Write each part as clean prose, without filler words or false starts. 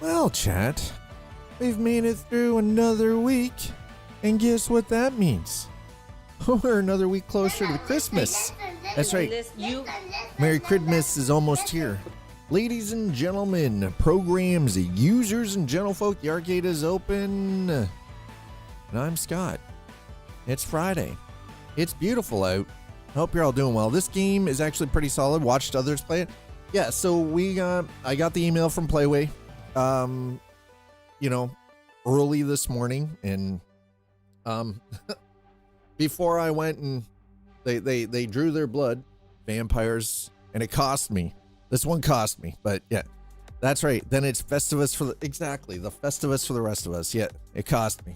Well, chat, we've made it through another week, and guess what that means? We're another week closer to Christmas. That's right. Merry Christmas is almost here. Ladies and gentlemen, programs, users, and gentlefolk, the arcade is open. And I'm Scott. It's Friday. It's beautiful out. I hope you're all doing well. This game is actually pretty solid. Watched others play it. Yeah, so I got the email from Playway, early this morning, and before I went and they drew their blood, vampires, and it cost me. This one cost me, but yeah, that's right. Then it's Festivus for the Festivus for the rest of us. Yeah, it cost me.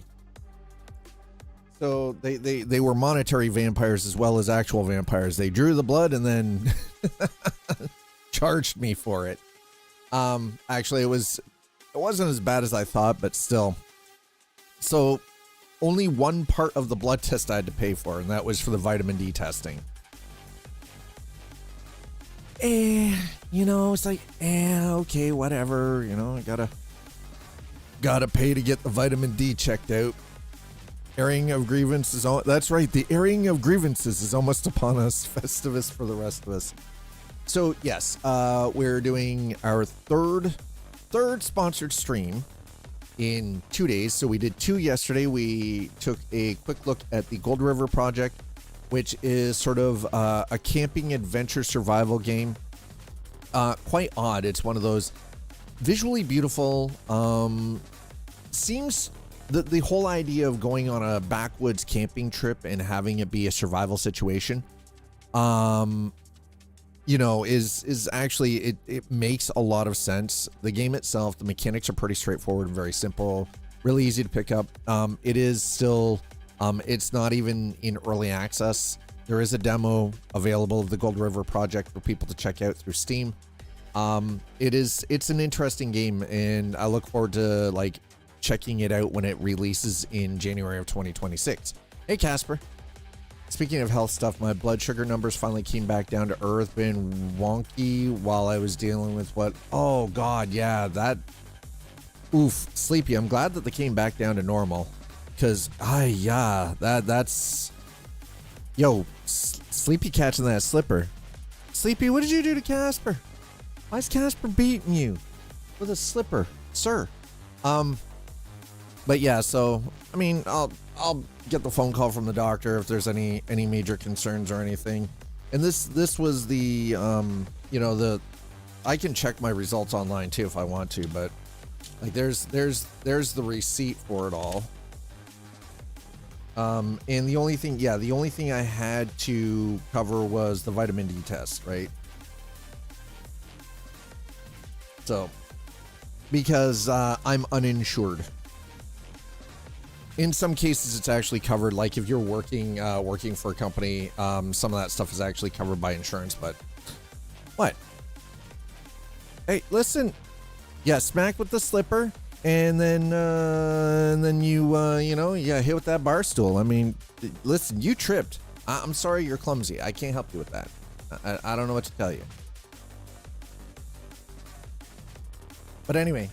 So they were monetary vampires as well as actual vampires. They drew the blood and then charged me for it. Actually, it wasn't as bad as I thought, but still. So only one part of the blood test I had to pay for, and that was for the vitamin D testing. It's like, okay, whatever. I gotta pay to get the vitamin D checked out. Airing of grievances. That's right. The airing of grievances is almost upon us. Festivus for the rest of us. So yes, we're doing our third sponsored stream in 2 days. So we did 2 yesterday. We took a quick look at the Gold River project, which is sort of a camping adventure survival game. Quite odd. It's one of those visually beautiful. Seems the whole idea of going on a backwoods camping trip and having it be a survival situation, is actually, it makes a lot of sense. The game itself, the mechanics are pretty straightforward and very simple, really easy to pick up. It is still, it's not even in early access. There is a demo available of the Gold River project for people to check out through Steam. It's an interesting game, and I look forward to checking it out when it releases in January of 2026. Hey, Casper. Speaking of health stuff, my blood sugar numbers finally came back down to earth. Been wonky while I was dealing with oh God, yeah, Sleepy. I'm glad that they came back down to normal, because that's Sleepy catching that slipper. Sleepy, what did you do to Casper? Why is Casper beating you with a slipper, sir? But yeah, so I mean, I'll get the phone call from the doctor if there's any major concerns or anything. And this was the I can check my results online too if I want to, but there's the receipt for it all. And the only thing I had to cover was the vitamin D test, right? So because I'm uninsured. In some cases, it's actually covered. Like if you're working for a company, some of that stuff is actually covered by insurance. But what? Hey, listen. Yeah, smack with the slipper, and then you hit with that bar stool. I mean, listen, you tripped. I'm sorry, you're clumsy. I can't help you with that. I don't know what to tell you. But anyway,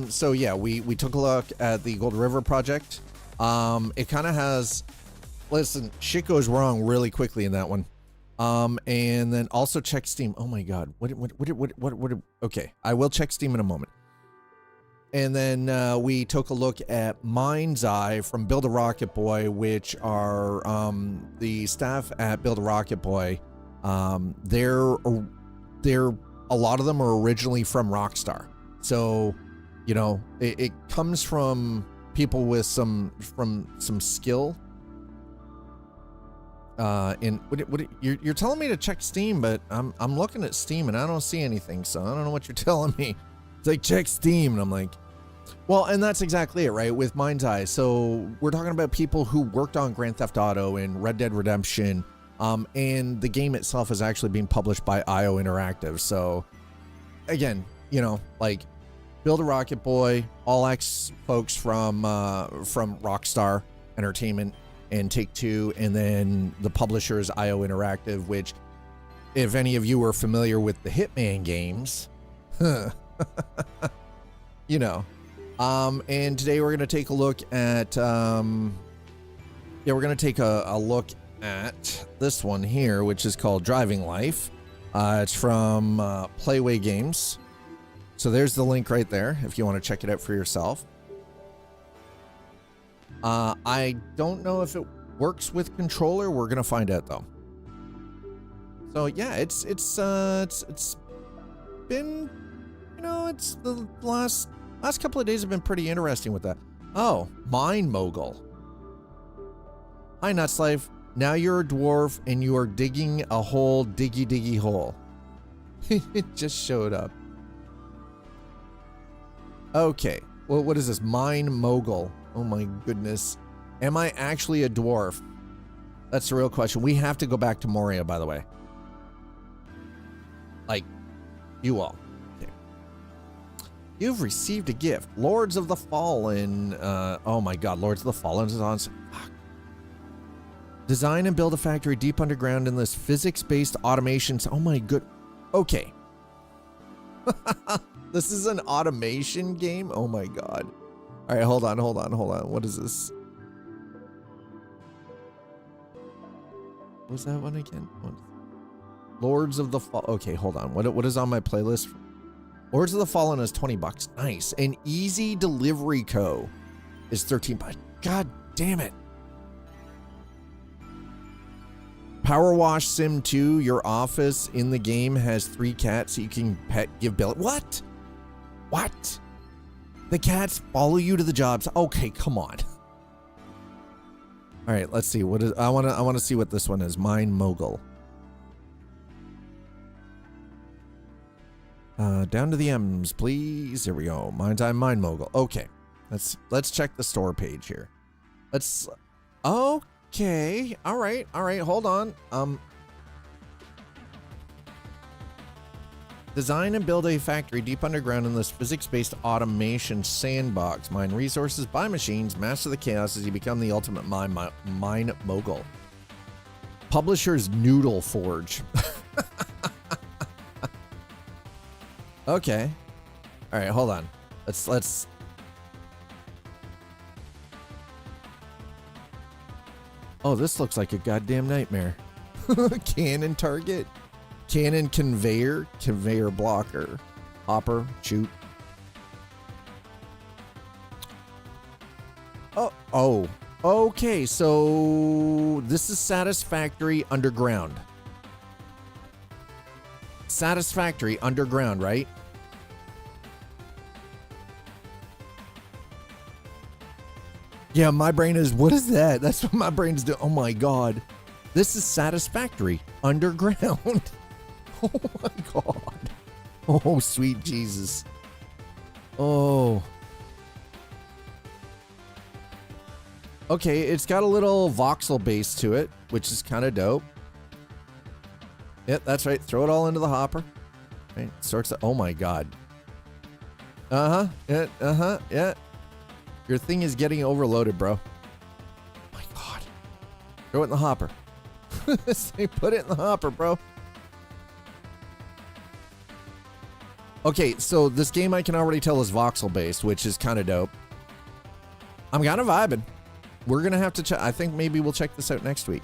so yeah, we took a look at the Gold River project. It kind of has, listen, shit goes wrong really quickly in that one. And then also check Steam. Oh my God. What, okay. I will check Steam in a moment. And then, we took a look at Mind's Eye from Build a Rocket Boy, which are, the staff at Build a Rocket Boy. They're a lot of them are originally from Rockstar. So, it comes from people with some skill. You're telling me to check Steam, but I'm looking at Steam and I don't see anything, so I don't know what you're telling me. It's like, check Steam, and I'm like, well, and that's exactly it, right? With Mind's Eye. So we're talking about people who worked on Grand Theft Auto and Red Dead Redemption, and the game itself is actually being published by IO Interactive. So again, Build a Rocket Boy, all ex folks from Rockstar Entertainment and Take-Two, and then the publisher is IO Interactive, which, if any of you are familiar with the Hitman games, you know. And today we're going to take a look at, we're going to take a look at this one here, which is called DrivingLife. It's from Playway Games. So there's the link right there if you want to check it out for yourself. I don't know if it works with controller. We're going to find out though. So yeah, it's been, you know, it's the last couple of days have been pretty interesting with that. Oh, Mine Mogul. Hi, Nuts Life. Now you're a dwarf and you are digging a hole, diggy hole. It just showed up. Okay. Well, what is this? Mine Mogul. Oh my goodness. Am I actually a dwarf? That's the real question. We have to go back to Moria, by the way. Like, you all. Okay. You've received a gift. Lords of the Fallen. Oh my god, Lords of the Fallen is on. Fuck. Design and build a factory deep underground in this physics-based automations. Oh my good. Okay. This is an automation game? Oh my god. All right, hold on. What is this? What was that one again? Lords of the Fall. Okay, hold on. What is on my playlist? Lords of the Fallen is $20. Nice. And Easy Delivery Co. is $13. God damn it. Power Wash Sim 2, your office in the game has 3 cats you can give Bill. What? What? The cats follow you to the jobs. Okay, come on. All right, let's see. What is I want to see what this one is. Mine Mogul. Down to the M's, please. There we go. Mine Mogul. Okay. Let's check the store page here. Okay. All right. Hold on. Design and build a factory deep underground in this physics-based automation sandbox. Mine resources, buy machines, master the chaos as you become the ultimate mine mogul. Publisher's Noodle Forge. Okay. All right, hold on. Let's. Oh, this looks like a goddamn nightmare. Cannon target. Cannon conveyor blocker, hopper, shoot. Oh, okay. So this is Satisfactory Underground. Satisfactory Underground, right? Yeah, my brain is. What is that? That's what my brain's doing. Oh my god, this is Satisfactory Underground. Oh my god. Oh, sweet Jesus. Oh. Okay, it's got a little voxel base to it, which is kind of dope. Yep, that's right. Throw it all into the hopper. Right, starts. Oh my god. Yeah. Your thing is getting overloaded, bro. Oh my god. Throw it in the hopper. Say put it in the hopper, bro. Okay, so this game I can already tell is voxel based, which is kind of dope. I'm kind of vibing. We're gonna have to check. I think maybe we'll check this out next week.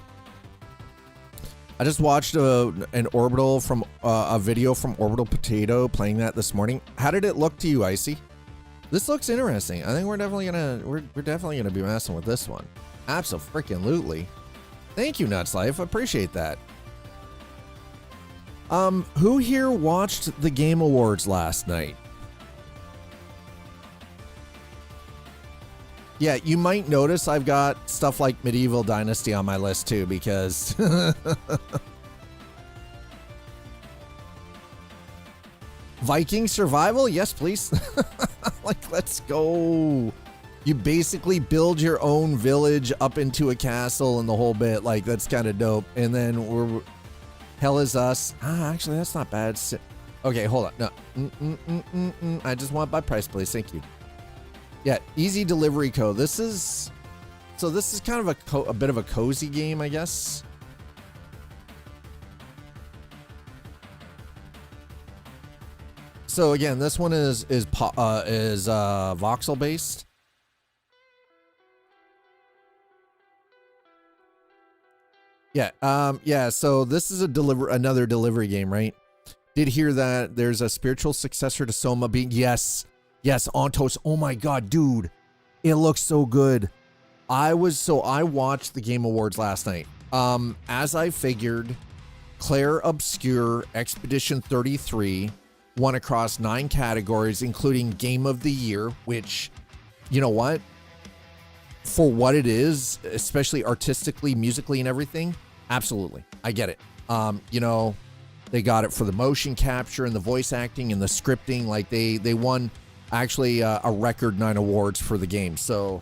I just watched an orbital from a video from Orbital Potato playing that this morning. How did it look to you, Icy? This looks interesting. I think we're definitely gonna be messing with this one. Abso-freaking-lutely. Thank you, Nuts Life. I appreciate that. Who here watched the Game Awards last night? Yeah, you might notice I've got stuff like Medieval Dynasty on my list too, because Viking Survival? Yes, please. Like, let's go. You basically build your own village up into a castle and the whole bit. Like, that's kind of dope. And then Hell Is Us. Actually, that's not bad. Okay, hold on. No. I just want by price, please. Thank you. Yeah, Easy Delivery Co. This is kind of a bit of a cozy game, I guess. So again, this one is voxel based. Yeah. So this is another delivery game, right? Did hear that there's a spiritual successor to Soma being, yes, Ontos. Oh my God, dude, it looks so good. I watched the Game Awards last night. As I figured, Claire Obscure Expedition 33 won across 9 categories, including Game of the Year, which, you know what? For what it is, especially artistically, musically, and everything, absolutely. I get it. You know, they got it for the motion capture and the voice acting and the scripting. Like they won actually a record 9 awards for the game. So,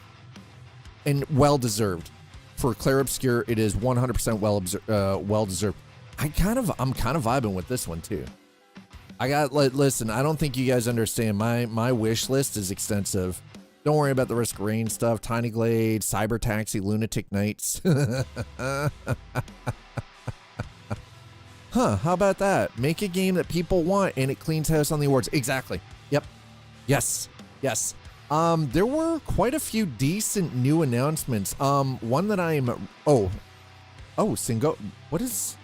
and well deserved. For Claire Obscure, it is 100% well deserved. I'm kind of vibing with this one too. Listen, I don't think you guys understand. My wish list is extensive. Don't worry about the Risk of Rain stuff. Tiny Glade, Cyber Taxi, Lunatic Nights. Huh, how about that? Make a game that people want and it cleans house on the awards. Exactly. Yep. Yes. There were quite a few decent new announcements. One that I'm Sengoku. What is?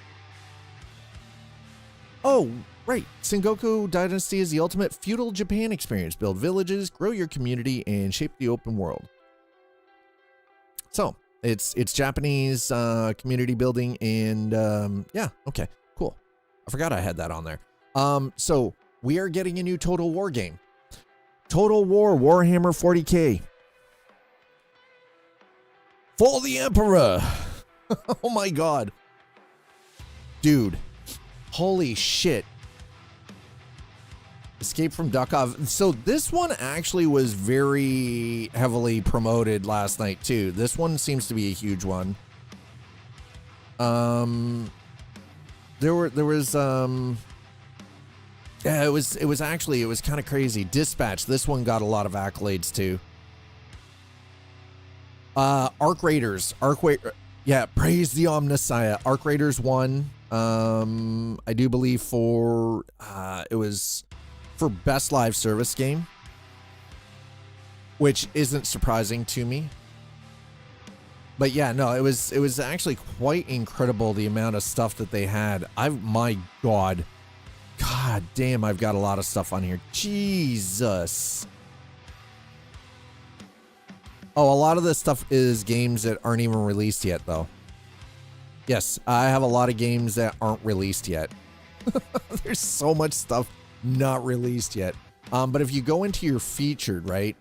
Oh, right. Sengoku Dynasty is the ultimate feudal Japan experience. Build villages, grow your community, and shape the open world. So it's Japanese community building, and yeah, okay, cool. I forgot I had that on there. So we are getting a new Total War game. Total War Warhammer 40K. For the Emperor. Oh my God. Dude. Holy shit. Escape from Duckov. So this one actually was very heavily promoted last night too. This one seems to be a huge one. There was yeah, it was kind of crazy. Dispatch. This one got a lot of accolades too. Arc Raiders. Yeah, praise the Omnissiah. Arc Raiders won. I do believe for it was for best live service game, which isn't surprising to me. But yeah, no, it was actually quite incredible the amount of stuff that they had. My God damn, I've got a lot of stuff on here. Jesus. Oh, a lot of this stuff is games that aren't even released yet, though. Yes, I have a lot of games that aren't released yet. There's so much stuff not released yet. But if you go into your featured, right?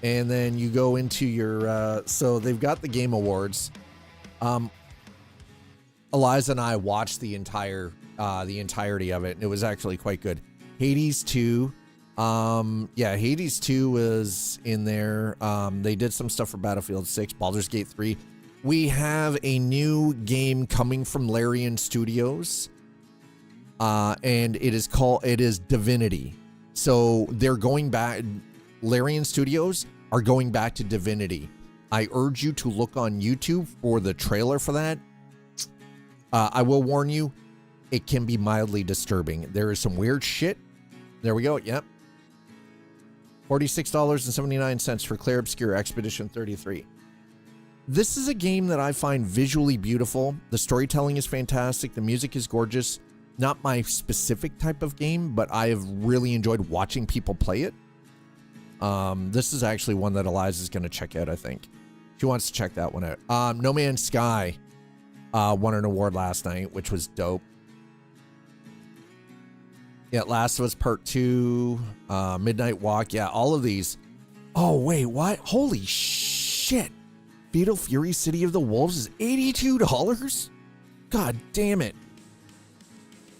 And then you go into your, so they've got the Game Awards. Eliza and I watched the entirety of it, and it was actually quite good. Hades 2. Yeah, Hades 2 was in there. They did some stuff for Battlefield 6, Baldur's Gate 3. We have a new game coming from Larian Studios. And it is Divinity. So they're going back. Larian Studios are going back to Divinity. I urge you to look on YouTube for the trailer for that. I will warn you, it can be mildly disturbing. There is some weird shit. There we go. Yep. $46.79 for Claire Obscure Expedition 33. This is a game that I find visually beautiful. The storytelling is fantastic. The music is gorgeous. Not my specific type of game, but I have really enjoyed watching people play it. This is actually one that Eliza's going to check out, I think. She wants to check that one out. No Man's Sky won an award last night, which was dope. Yeah, Last of Us Part 2, Midnight Walk. Yeah, all of these. Oh, wait, what? Holy shit. Fatal Fury City of the Wolves is $82? God damn it.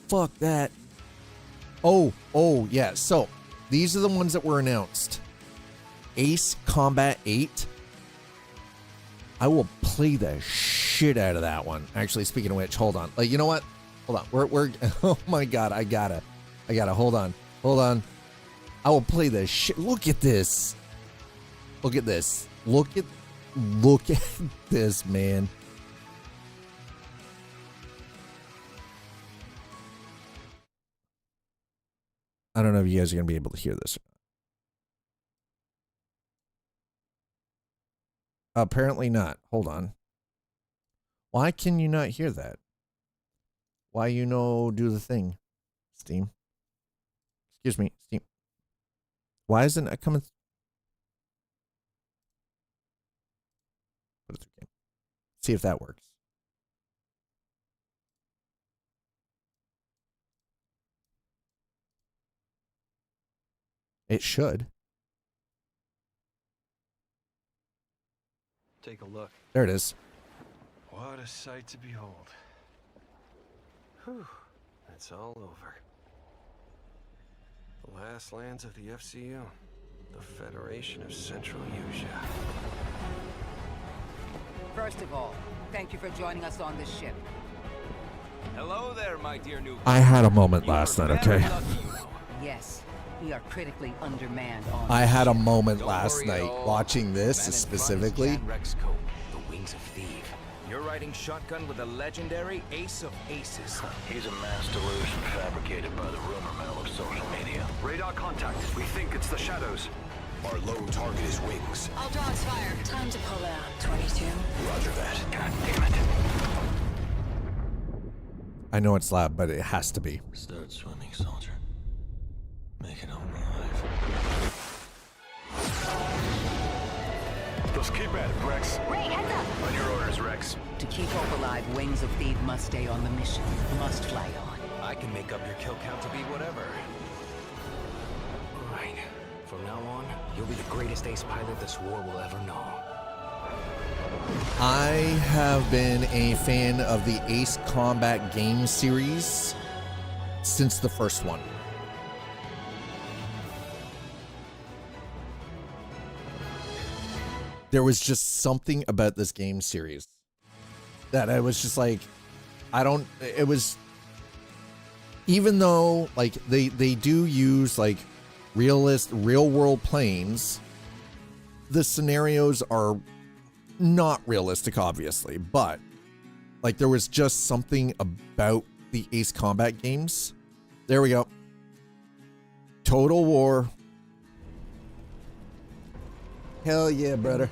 Fuck that. Oh, yeah. So, these are the ones that were announced. Ace Combat 8. I will play the shit out of that one. Actually, speaking of which, hold on. Like, you know what? Hold on. We're oh my God, I gotta hold on. I will play the shit. Look at this. Look at this. Look at this, man. I don't know if you guys are going to be able to hear this. Apparently not. Hold on. Why can you not hear that? Why you know do the thing? Steam. Excuse me, Steam. Why isn't it coming? Put it through game. See if that works. It should. Take a look. There it is. What a sight to behold. Whew, it's all over. The last lands of the FCU, the Federation of Central Asia. First of all, thank you for joining us on this ship. Hello there, my dear new. I had a moment last night, okay? Yes, we are critically undermanned on. I had a moment last night watching this specifically. The Wings of Thieves. You're riding shotgun with a legendary Ace of Aces. He's a mass delusion fabricated by the rumor mill of social media. Radar contact. We think it's the shadows. Our lone target is Wings. All dogs fire. Time to pull out. 22. Roger that. God damn it. I know it's loud, but it has to be. Start swimming, soldier. Make it home alive. Just keep at it, Rex. Ray, heads up! On your orders, Rex. To keep Hope alive, Wings of Thieves must stay on the mission. Must fly on. I can make up your kill count to be whatever. Right. From now on, you'll be the greatest ace pilot this war will ever know. I have been a fan of the Ace Combat game series since the first one. There was just something about this game series that I was just like, it was, even though like they do use like real world planes, the scenarios are not realistic, obviously, but like there was just something about the Ace Combat games. There we go. Total War. Hell yeah, brother.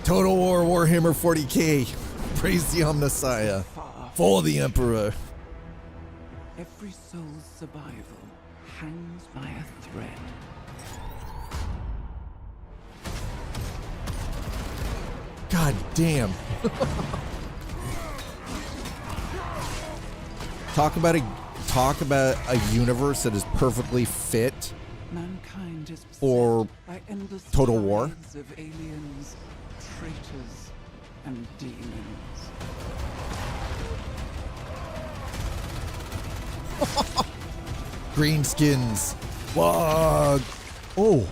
Total War Warhammer 40K. Praise the Omnissiah. For the Emperor. Every soul's survival hangs by a thread. God damn. Talk about a universe that is perfectly fit Mankind is for by endless Total War. tides of aliens, traitors, and demons. Greenskins. Whoa. Oh.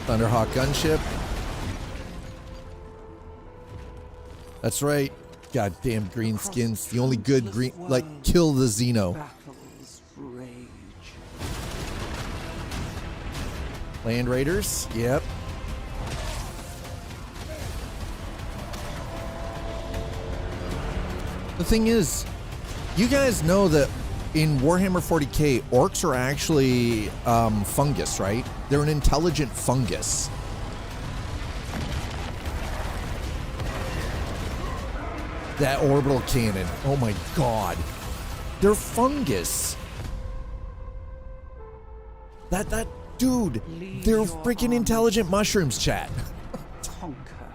Thunderhawk gunship. That's right. Goddamn greenskins. The only good green, like, kill the Xeno. Battles rage. Land Raiders. Yep. The thing is, you guys know that in Warhammer 40K, orcs are actually fungus, right? They're an intelligent fungus. That orbital cannon. Oh my god. They're fungus. That dude, they're freaking intelligent mushrooms, chat. Conquer.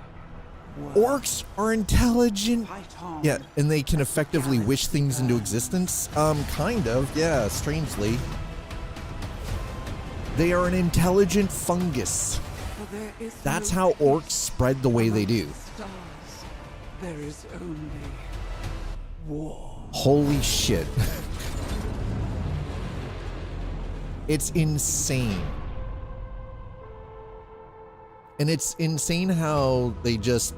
Orcs are intelligent. Fight on. Yeah, and they can effectively wish things into existence. Kind of, yeah, strangely. They are an intelligent fungus. For there is That's no how peace orcs spread the way they do. among stars. There is only war. Holy shit. It's insane. And it's insane how they just,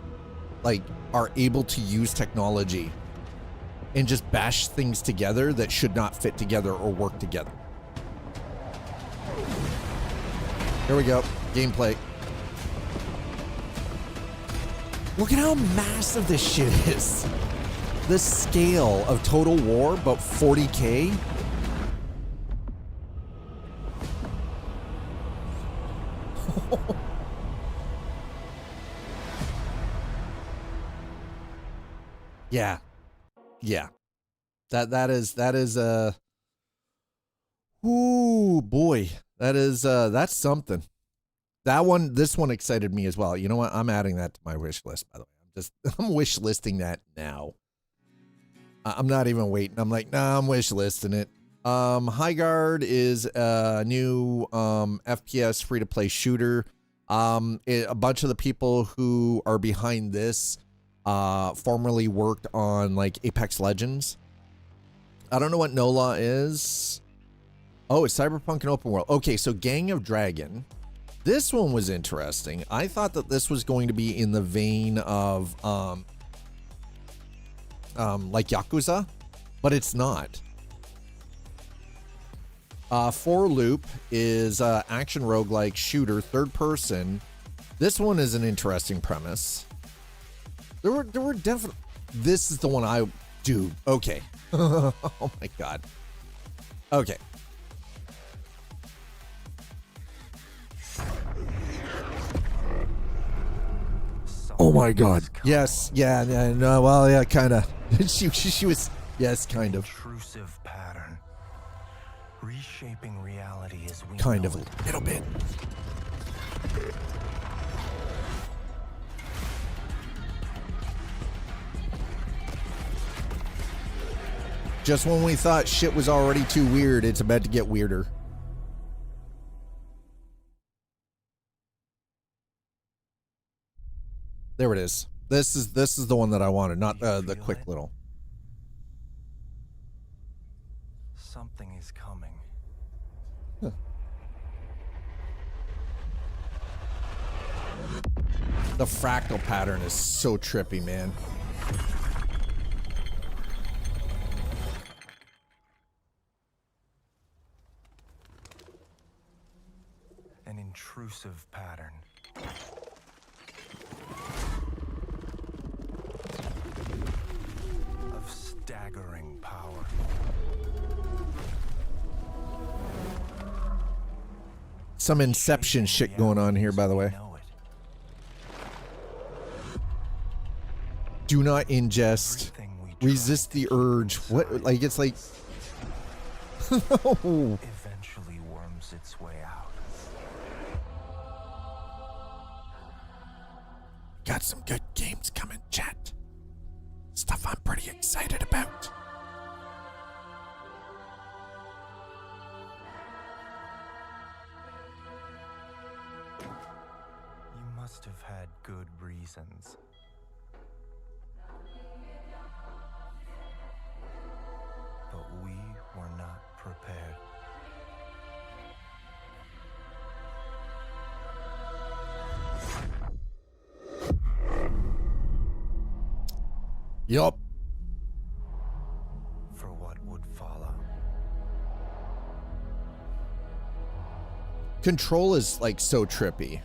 like, are able to use technology and just bash things together that should not fit together or work together. Here we go. Gameplay. Look at how massive this shit is. the scale of Total War, but 40K? Yeah. Yeah. That is ooh boy. That's something. This one excited me as well. You know what? I'm adding that to my wish list, by the way. I'm wish listing that now. I'm not even waiting. I'm like, nah, I'm wish listing it. High Guard is a new FPS free to play shooter. A bunch of the people who are behind this formerly worked on like Apex Legends. I don't know what NOLA is. Oh, it's Cyberpunk and open world. Okay, so Gang of Dragon. This one was interesting. I thought that this was going to be in the vein of like Yakuza, but it's not. 4 Loop is action roguelike shooter, third person. This one is an interesting premise. There were definitely. This is the one I do. Okay. Oh my god. Okay. Oh my god. Yes. Yeah. No. Well. Yeah. Kind of. She was. Yes. Kind of. Intrusive pattern. Reshaping reality as we Kind know of. it. A little bit. Just when we thought shit was already too weird, it's about to get weirder. There it is. This is the one that I wanted, not the quick little. Something is coming. The fractal pattern is so trippy, man. An intrusive pattern. Of staggering power. Some Inception shit going on here, by the way. Know it. Do not ingest. Everything we Resist the urge. What? Like, it's like. No. eventually worms its way out. Got some good games coming, chat. Stuff I'm pretty excited about. You must have had good reasons. But we were not prepared. Yup. For what would follow. Control is like so trippy.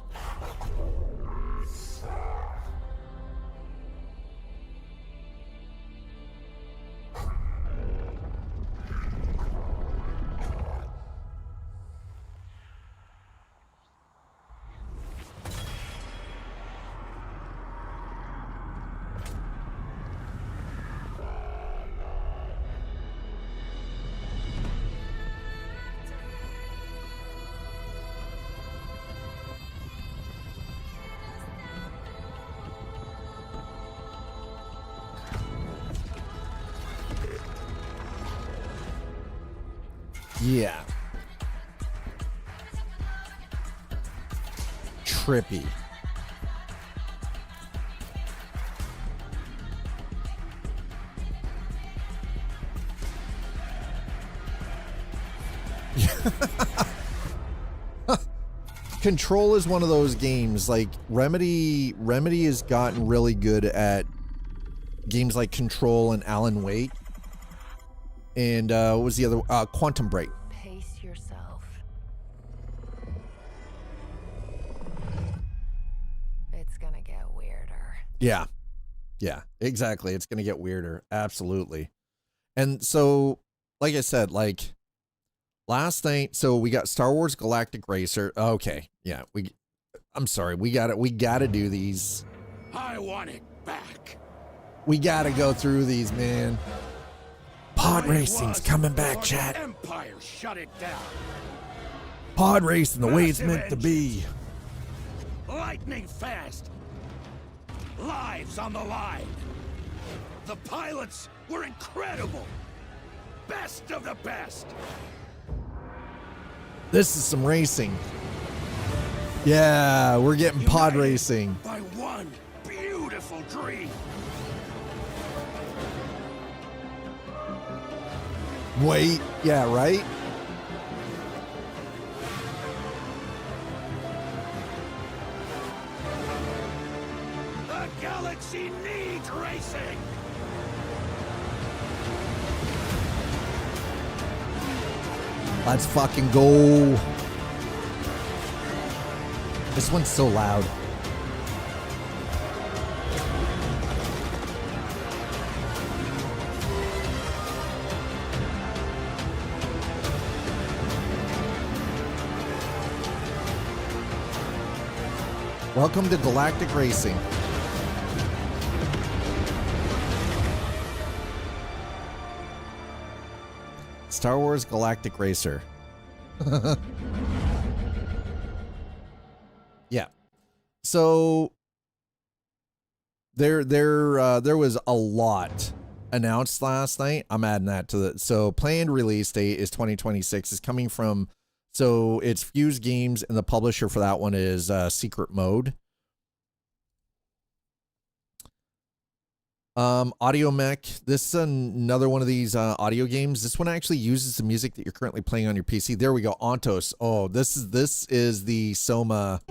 Yeah. Trippy. Control is one of those games like Remedy has gotten really good at games like Control and Alan Wake. And what was the other? Quantum Break. Pace yourself. It's gonna get weirder. Yeah. Yeah, exactly. It's going to get weirder. Absolutely. And so, like I said, like last night, so we got Star Wars Galactic Racer. Okay. Yeah. I'm sorry. We got to do these. I want it back. We got to go through these, man. Pod racing's coming back, chat. Empire shut it down. Pod racing the way it's meant to be. Lightning fast. Lives on the line. The pilots were incredible. Best of the best. This is some racing. Yeah, we're getting pod United racing. by one beautiful dream. Wait, yeah, right? The galaxy needs racing. Let's fucking go. This one's so loud. Welcome to Galactic Racing. Star Wars Galactic Racer. Yeah. So there was a lot announced last night. I'm adding that to the so planned release date is 2026. Is coming from so it's Fuse Games and the publisher for that one is Secret Mode. Audio Mech. This is another one of these audio games. This one actually uses the music that you're currently playing on your PC. There we go. Ontos. Oh, this is the Soma.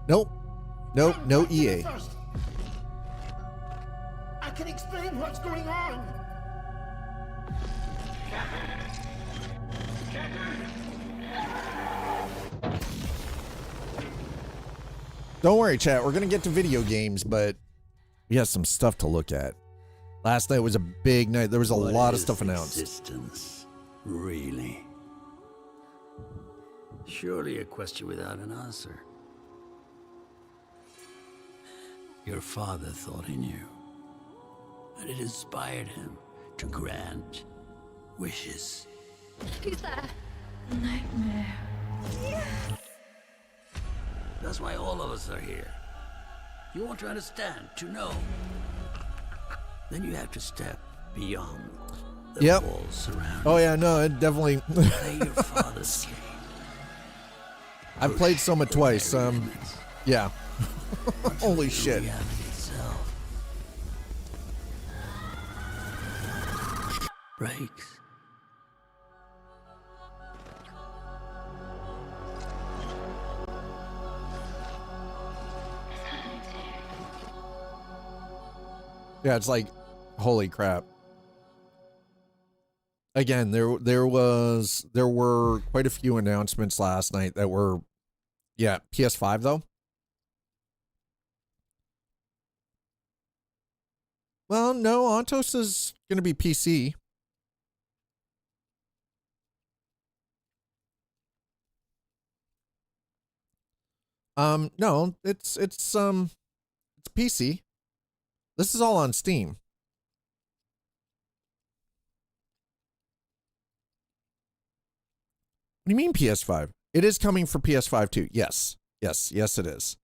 Nope. No EA. I can explain what's going on. Don't worry, chat. We're going to get to video games, but we have some stuff to look at. Last night was a big night. There was a lot of stuff announced. Existence, really? Surely a question without an answer. Your father thought he knew, and it inspired him to grant wishes. Who's there? Nightmare. That's why all of us are here. You want to understand, to know. Then you have to step beyond the walls surrounding. Oh yeah, no, it definitely. Play your father's game. I've played Soma twice. Yeah. Holy shit. Reality itself breaks. Yeah, it's like, holy crap. Again, there were quite a few announcements last night that were, yeah, PS5 though. Well, no, Ontos is going to be PC. No, it's PC. This is all on Steam. What do you mean PS5? It is coming for PS5 too. Yes, it is.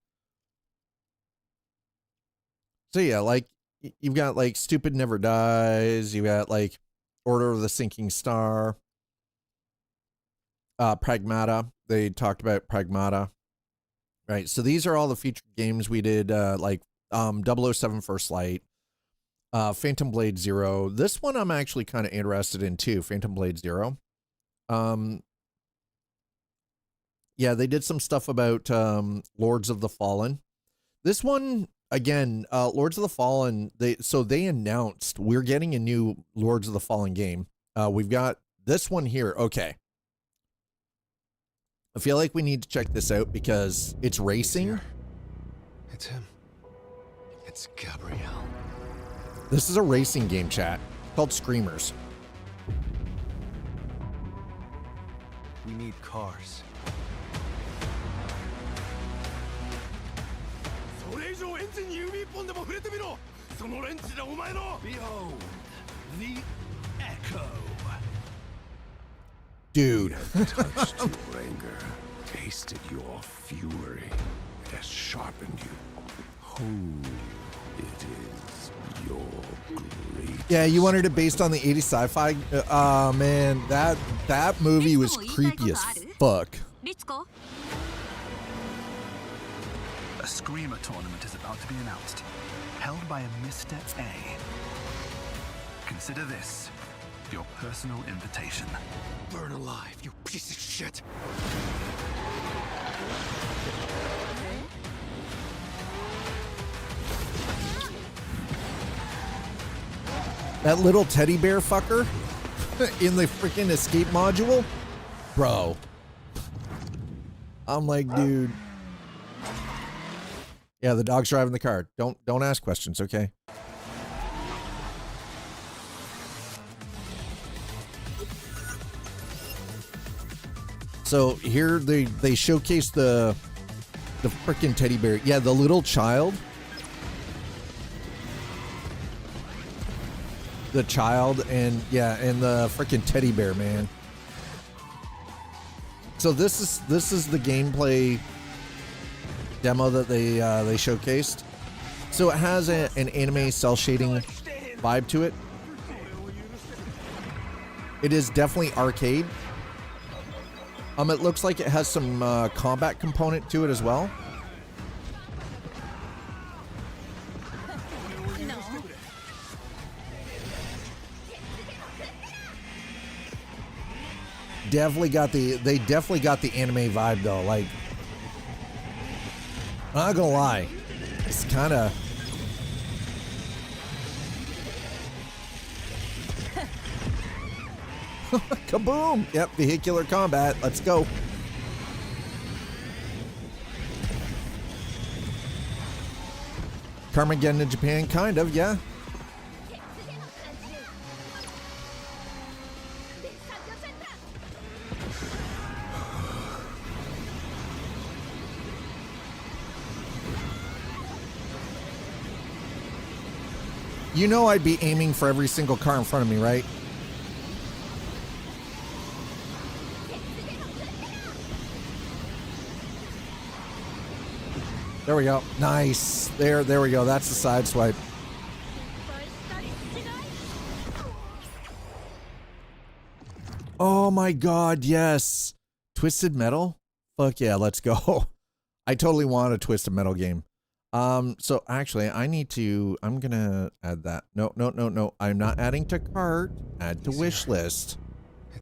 So yeah, like you've got like Stupid Never Dies. You got like Order of the Sinking Star. Pragmata. They talked about Pragmata. Right. So these are all the featured games we did. Like 007 First Light, Phantom Blade Zero. This one I'm actually kind of interested in too. Phantom Blade Zero. Yeah, they did some stuff about Lords of the Fallen. This one again, Lords of the Fallen. They announced we're getting a new Lords of the Fallen game. We've got this one here. Okay. I feel like we need to check this out because it's racing. It's him. It's Gabrielle. This is a racing game, chat, called Screamers. We need cars. Behold, the echo. Dude. Touched your anger, tasted your fury. It has sharpened you. Who it is your great. Yeah, you wanted it based on the 80s sci-fi. Oh man, that movie was creepy as fuck. A Screamer tournament is about to be announced, held by a Mr. A. Consider this your personal invitation. Burn alive, you piece of shit. That little teddy bear fucker in the freaking escape module, bro. I'm like, dude. Yeah, the dog's driving the car. Don't ask questions, okay? So here they showcase the freaking teddy bear. Yeah, the little child. The child and the freaking teddy bear, man. So this is the gameplay demo that they showcased. So it has an anime cell shading vibe to it. It is definitely arcade. It looks like it has some combat component to it as well. They definitely got the anime vibe though. Like, I'm not gonna lie, it's kind of. Kaboom! Yep, vehicular combat. Let's go. Carmageddon in Japan, kind of, yeah. You know I'd be aiming for every single car in front of me, right? There we go. Nice. There we go. That's the side swipe. Oh my god, yes. Twisted Metal? Fuck yeah, let's go. I totally want a Twisted Metal game. So actually I'm gonna add that. No. I'm not adding to cart. Add to wish list.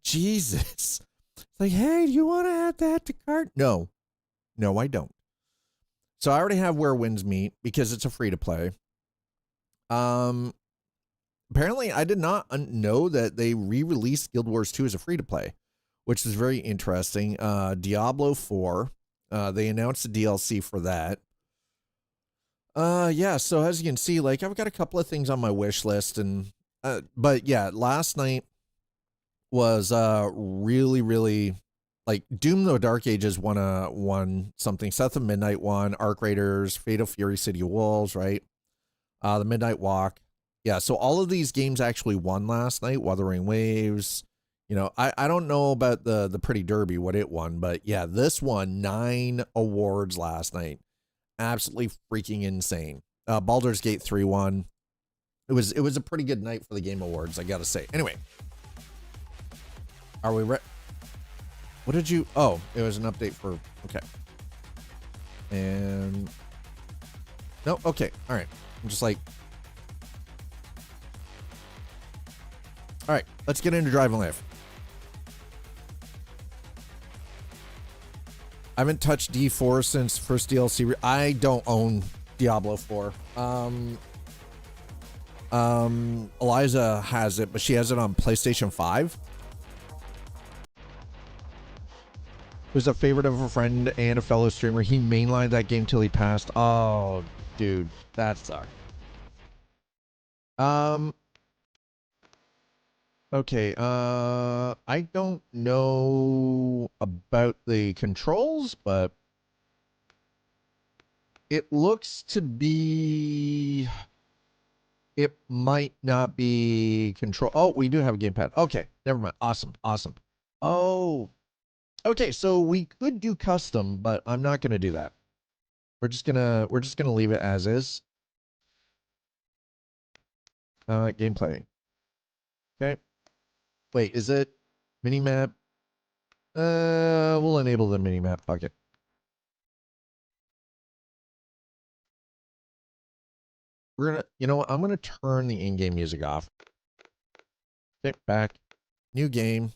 Jesus. It's like, hey, do you want to add that to cart? No, I don't. So I already have Where Winds Meet because it's a free to play. Apparently I did not know that they re-released Guild Wars 2 as a free to play, which is very interesting. Diablo 4, they announced the DLC for that. Yeah, so as you can see, like, I've got a couple of things on my wish list, and but yeah, last night was really like Doom the Dark Ages won something. Seth of Midnight won, Arc Raiders, Fatal Fury, City of Wolves, right? The Midnight Walk. Yeah, so all of these games actually won last night. Wuthering Waves. You know, I don't know about the Pretty Derby, what it won, but yeah, this won 9 awards last night. Absolutely freaking insane. Baldur's Gate 3 won. It was a pretty good night for the Game Awards, I gotta say. Anyway, are we ready? What did you? Oh, it was an update for. Okay. And no. Okay. All right. I'm just like. All right. Let's get into DrivingLife. I haven't touched D4 since first DLC. I don't own Diablo 4. Eliza has it, but she has it on PlayStation 5. was a favorite of a friend and a fellow streamer. He mainlined that game till he passed. Oh, dude, that sucked. Okay, I don't know about the controls, but it looks to be... It might not be control. Oh, we do have a gamepad. Okay, never mind. Awesome, awesome. Oh, okay. So we could do custom, but I'm not gonna do that. We're just gonna leave it as is. Gameplay. Okay. Wait, is it minimap? We'll enable the minimap. Fuck it. We're gonna, you know what? I'm gonna turn the in-game music off. Okay, back. New game.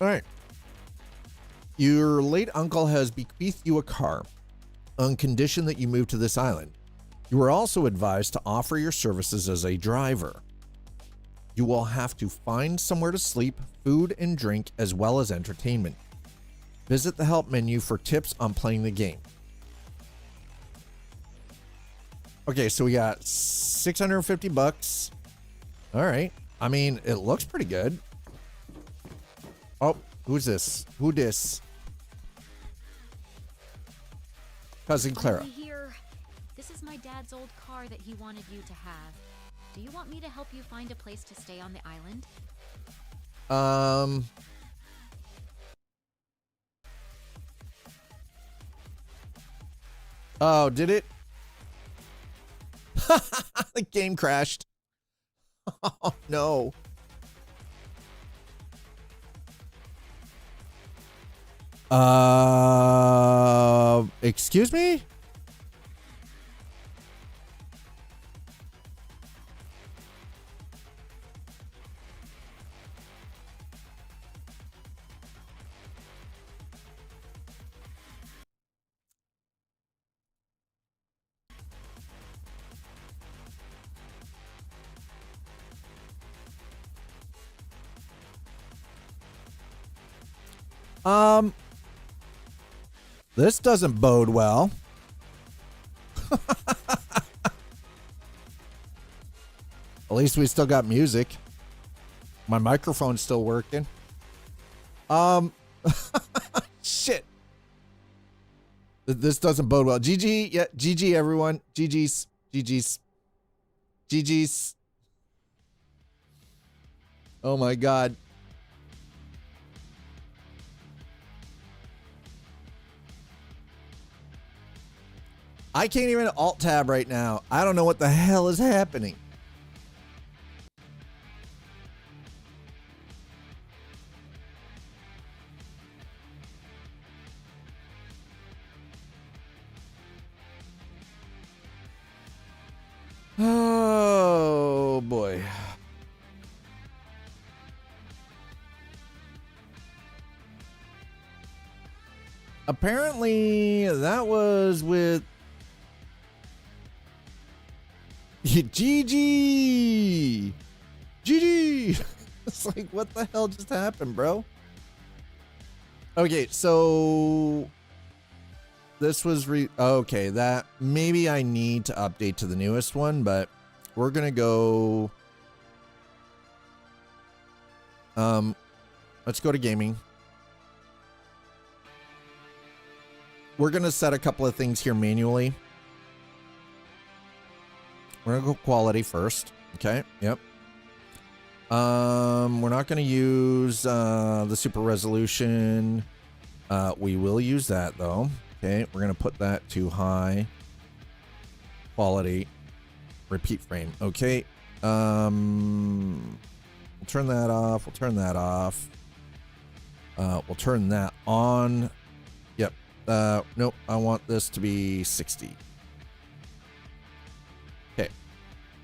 All right. Your late uncle has bequeathed you a car on condition that you move to this island. You are also advised to offer your services as a driver. You will have to find somewhere to sleep, food and drink, as well as entertainment. Visit the help menu for tips on playing the game. Okay, so we got 650 bucks. All right. I mean, it looks pretty good. Oh, who's this? Who dis? Cousin Clara. Here. This is my dad's old car that he wanted you to have. Do you want me to help you find a place to stay on the island? Oh, did it? The game crashed. Oh, no. Excuse me? This doesn't bode well. At least we still got music. My microphone's still working. Shit. This doesn't bode well. GG, yeah, GG everyone. GG's. GG's. GG's. Oh my god. I can't even alt tab right now. I don't know what the hell is happening. Oh boy. Apparently that was with GG. GG. It's like, what the hell just happened, bro? Okay, so this was okay, that maybe I need to update to the newest one, but we're gonna go let's go to gaming. We're gonna set a couple of things here manually. We're gonna go quality first. Okay, yep. We're not gonna use the super resolution. We will use that though. Okay, we're gonna put that to high quality. Repeat frame. Okay. We'll turn that off. We'll turn that off. We'll turn that on. Yep. Nope. I want this to be 60.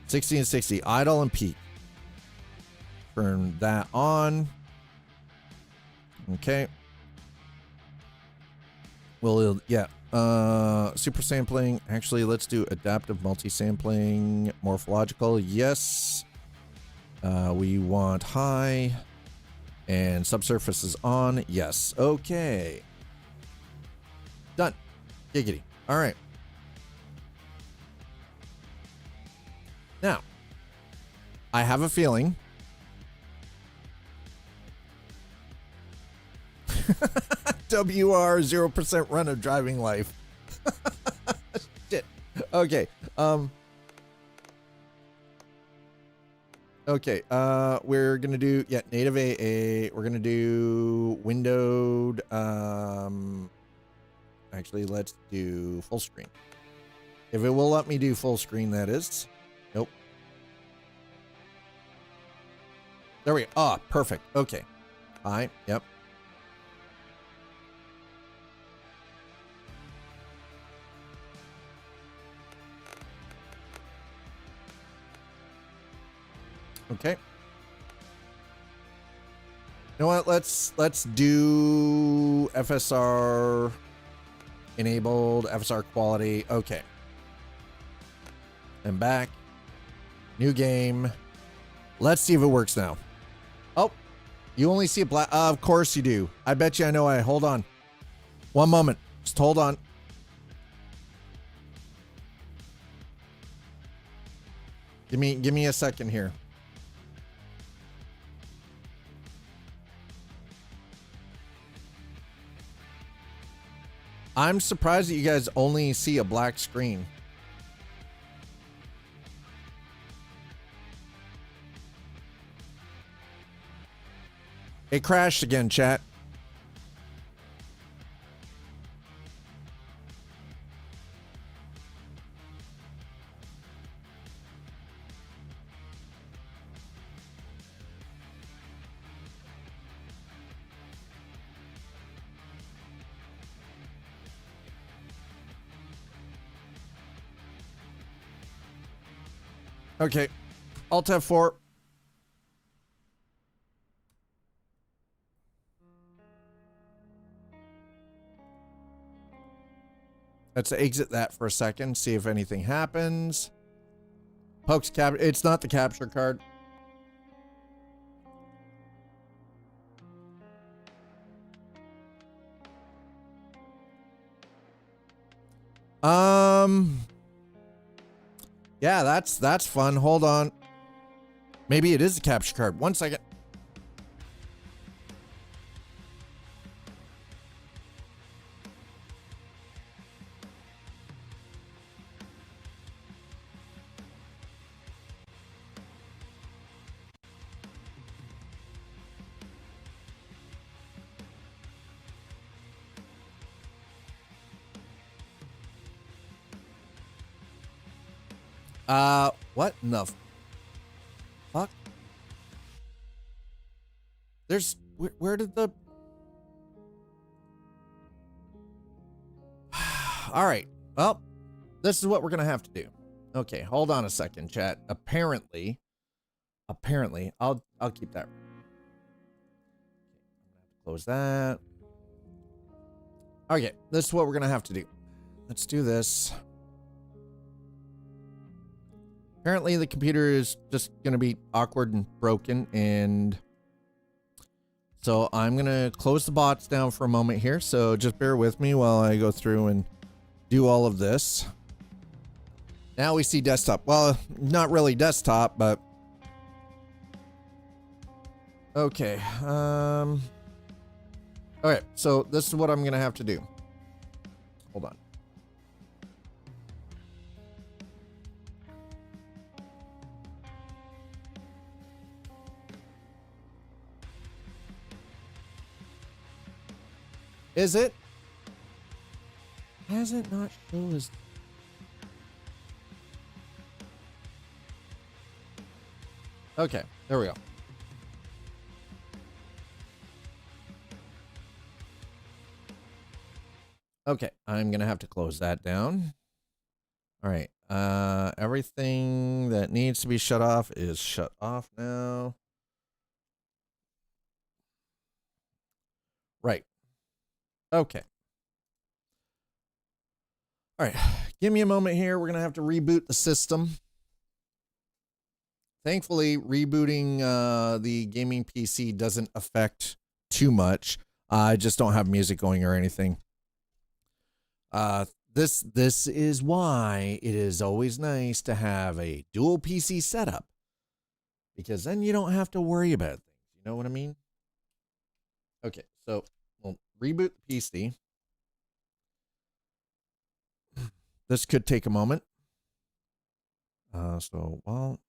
60 and 60, idle and peak. Turn that on. Okay. Well, yeah, Super sampling. Actually, let's do adaptive multi-sampling. Morphological. Yes. We want high. And subsurface is on. Yes. Okay. Done. Giggity. All right. Now, I have a feeling. WR 0% run of driving life. Shit. Okay. Okay. We're gonna do native AA. We're gonna do windowed. Actually, let's do full screen. If it will let me do full screen, that is. Nope. There we go. Ah, perfect. Okay. Hi. Yep. Okay. You know what? Let's do FSR enabled, FSR quality. Okay. And back. New game. Let's see if it works now. Oh, you only see a black. Of course you do. I bet you I know why. Hold on. One moment. Just hold on. Give me a second here. I'm surprised that you guys only see a black screen. It crashed again, chat. Okay. Alt F4. Let's exit that for a second, see if anything happens. Pokes cap. It's not the capture card. Yeah, that's fun. Hold on. Maybe it is a capture card. 1 second. What in the fuck? There's where did the all right, well, this is what we're gonna have to do. Okay, hold on a second, chat. Apparently I'll keep that. Close that. Okay, this is what we're gonna have to do. Let's do this. Apparently the computer is just going to be awkward and broken, and so I'm going to close the bots down for a moment here, so just bear with me while I go through and do all of this. Now we see desktop. Well, not really desktop, but okay. All right, so this is what I'm going to have to do. Hold on. Is it? Has it not shown as... Okay, there we go. Okay, I'm gonna have to close that down. All right, everything that needs to be shut off is shut off now. Right. Okay. All right, give me a moment here. We're gonna have to reboot the system. Thankfully, rebooting the gaming PC doesn't affect too much. I just don't have music going or anything. This is why it is always nice to have a dual PC setup, because then you don't have to worry about things. You know what I mean? Okay, so we'll reboot the PC. This could take a moment. Well.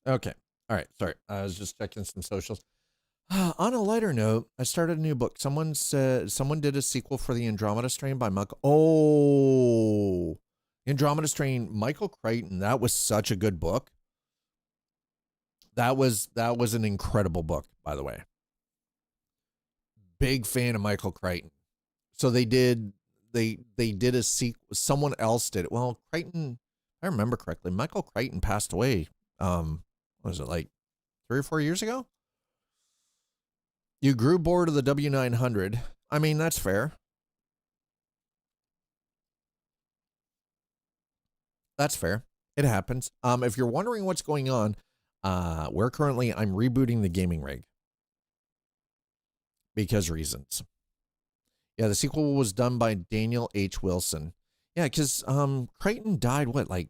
Okay. All right. Sorry. I was just checking some socials. On a lighter note, I started a new book. Someone did a sequel for the Andromeda Strain by Michael. Oh, Andromeda Strain, Michael Crichton. That was such a good book. That was an incredible book, by the way. Big fan of Michael Crichton. So they did a sequel. Someone else did it. Well, Crichton, if I remember correctly, Michael Crichton passed away. What was it, like 3 or 4 years ago? You grew bored of the W900. I mean, that's fair. That's fair. It happens. If you're wondering what's going on, I'm rebooting the gaming rig. Because reasons. Yeah, the sequel was done by Daniel H. Wilson. Yeah, because Crichton died, what, like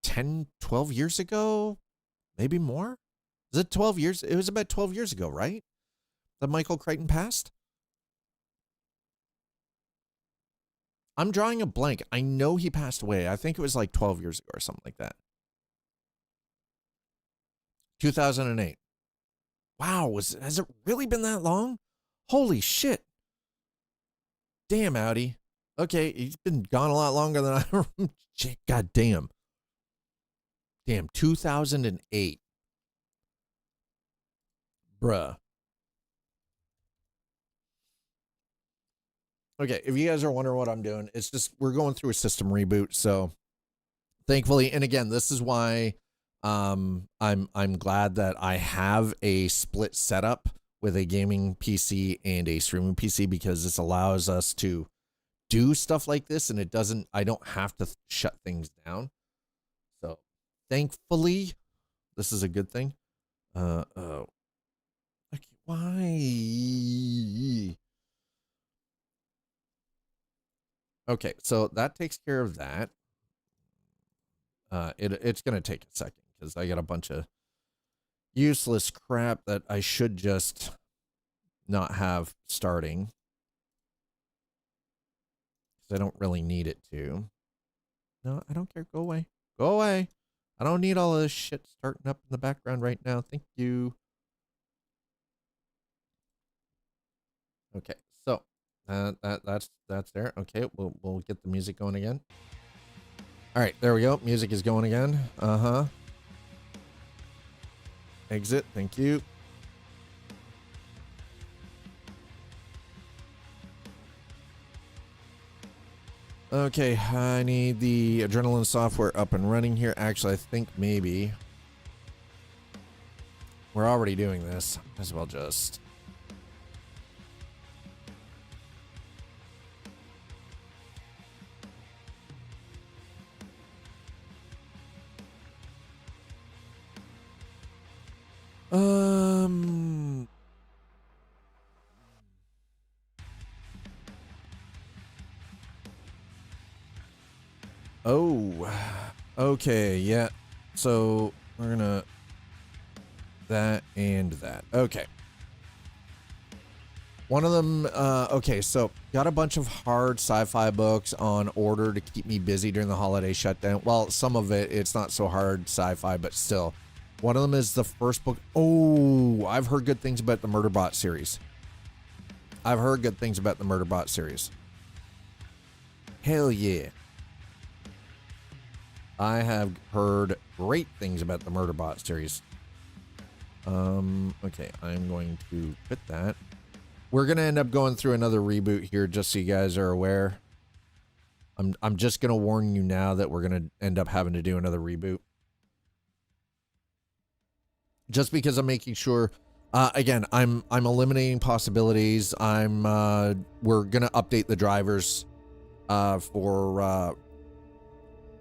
10, 12 years ago? Maybe more? Is it 12 years? It was about 12 years ago, right? That Michael Crichton passed? I'm drawing a blank. I know he passed away. I think it was like 12 years ago or something like that. 2008. Wow, has it really been that long? Holy shit. Damn, Audi. Okay, he's been gone a lot longer than I remember. God damn. Damn, 2008. Bruh. Okay, if you guys are wondering what I'm doing, it's just we're going through a system reboot. So thankfully, and again, this is why I'm glad that I have a split setup with a gaming PC and a streaming PC, because this allows us to do stuff like this, and I don't have to shut things down. So thankfully, this is a good thing. Okay, why? Okay, so that takes care of that. It's gonna take a second because I got a bunch of useless crap that I should just not have starting, because I don't really need it to. No, I don't care. Go away. Go away. I don't need all of this shit starting up in the background right now. Thank you. Okay, so that's there. Okay, we'll get the music going again. All right, there we go. Music is going again. Exit. Thank you. Okay, I need the Adrenaline software up and running here. Actually, I think maybe we're already doing this. Might as well just... Oh, okay, yeah. So we're gonna that and that. Okay. One of them, okay, so got a bunch of hard sci-fi books on order to keep me busy during the holiday shutdown. Well, some of it's not so hard sci-fi, but still. One of them is the first book. Oh, I've heard good things about the Murderbot series. I've heard good things about the Murderbot series. Hell yeah. I have heard great things about the Murderbot series. Okay, I'm going to quit that. We're gonna end up going through another reboot here, just so you guys are aware. I'm just gonna warn you now that we're gonna end up having to do another reboot. Just because I'm making sure. Again, I'm eliminating possibilities. We're gonna update the drivers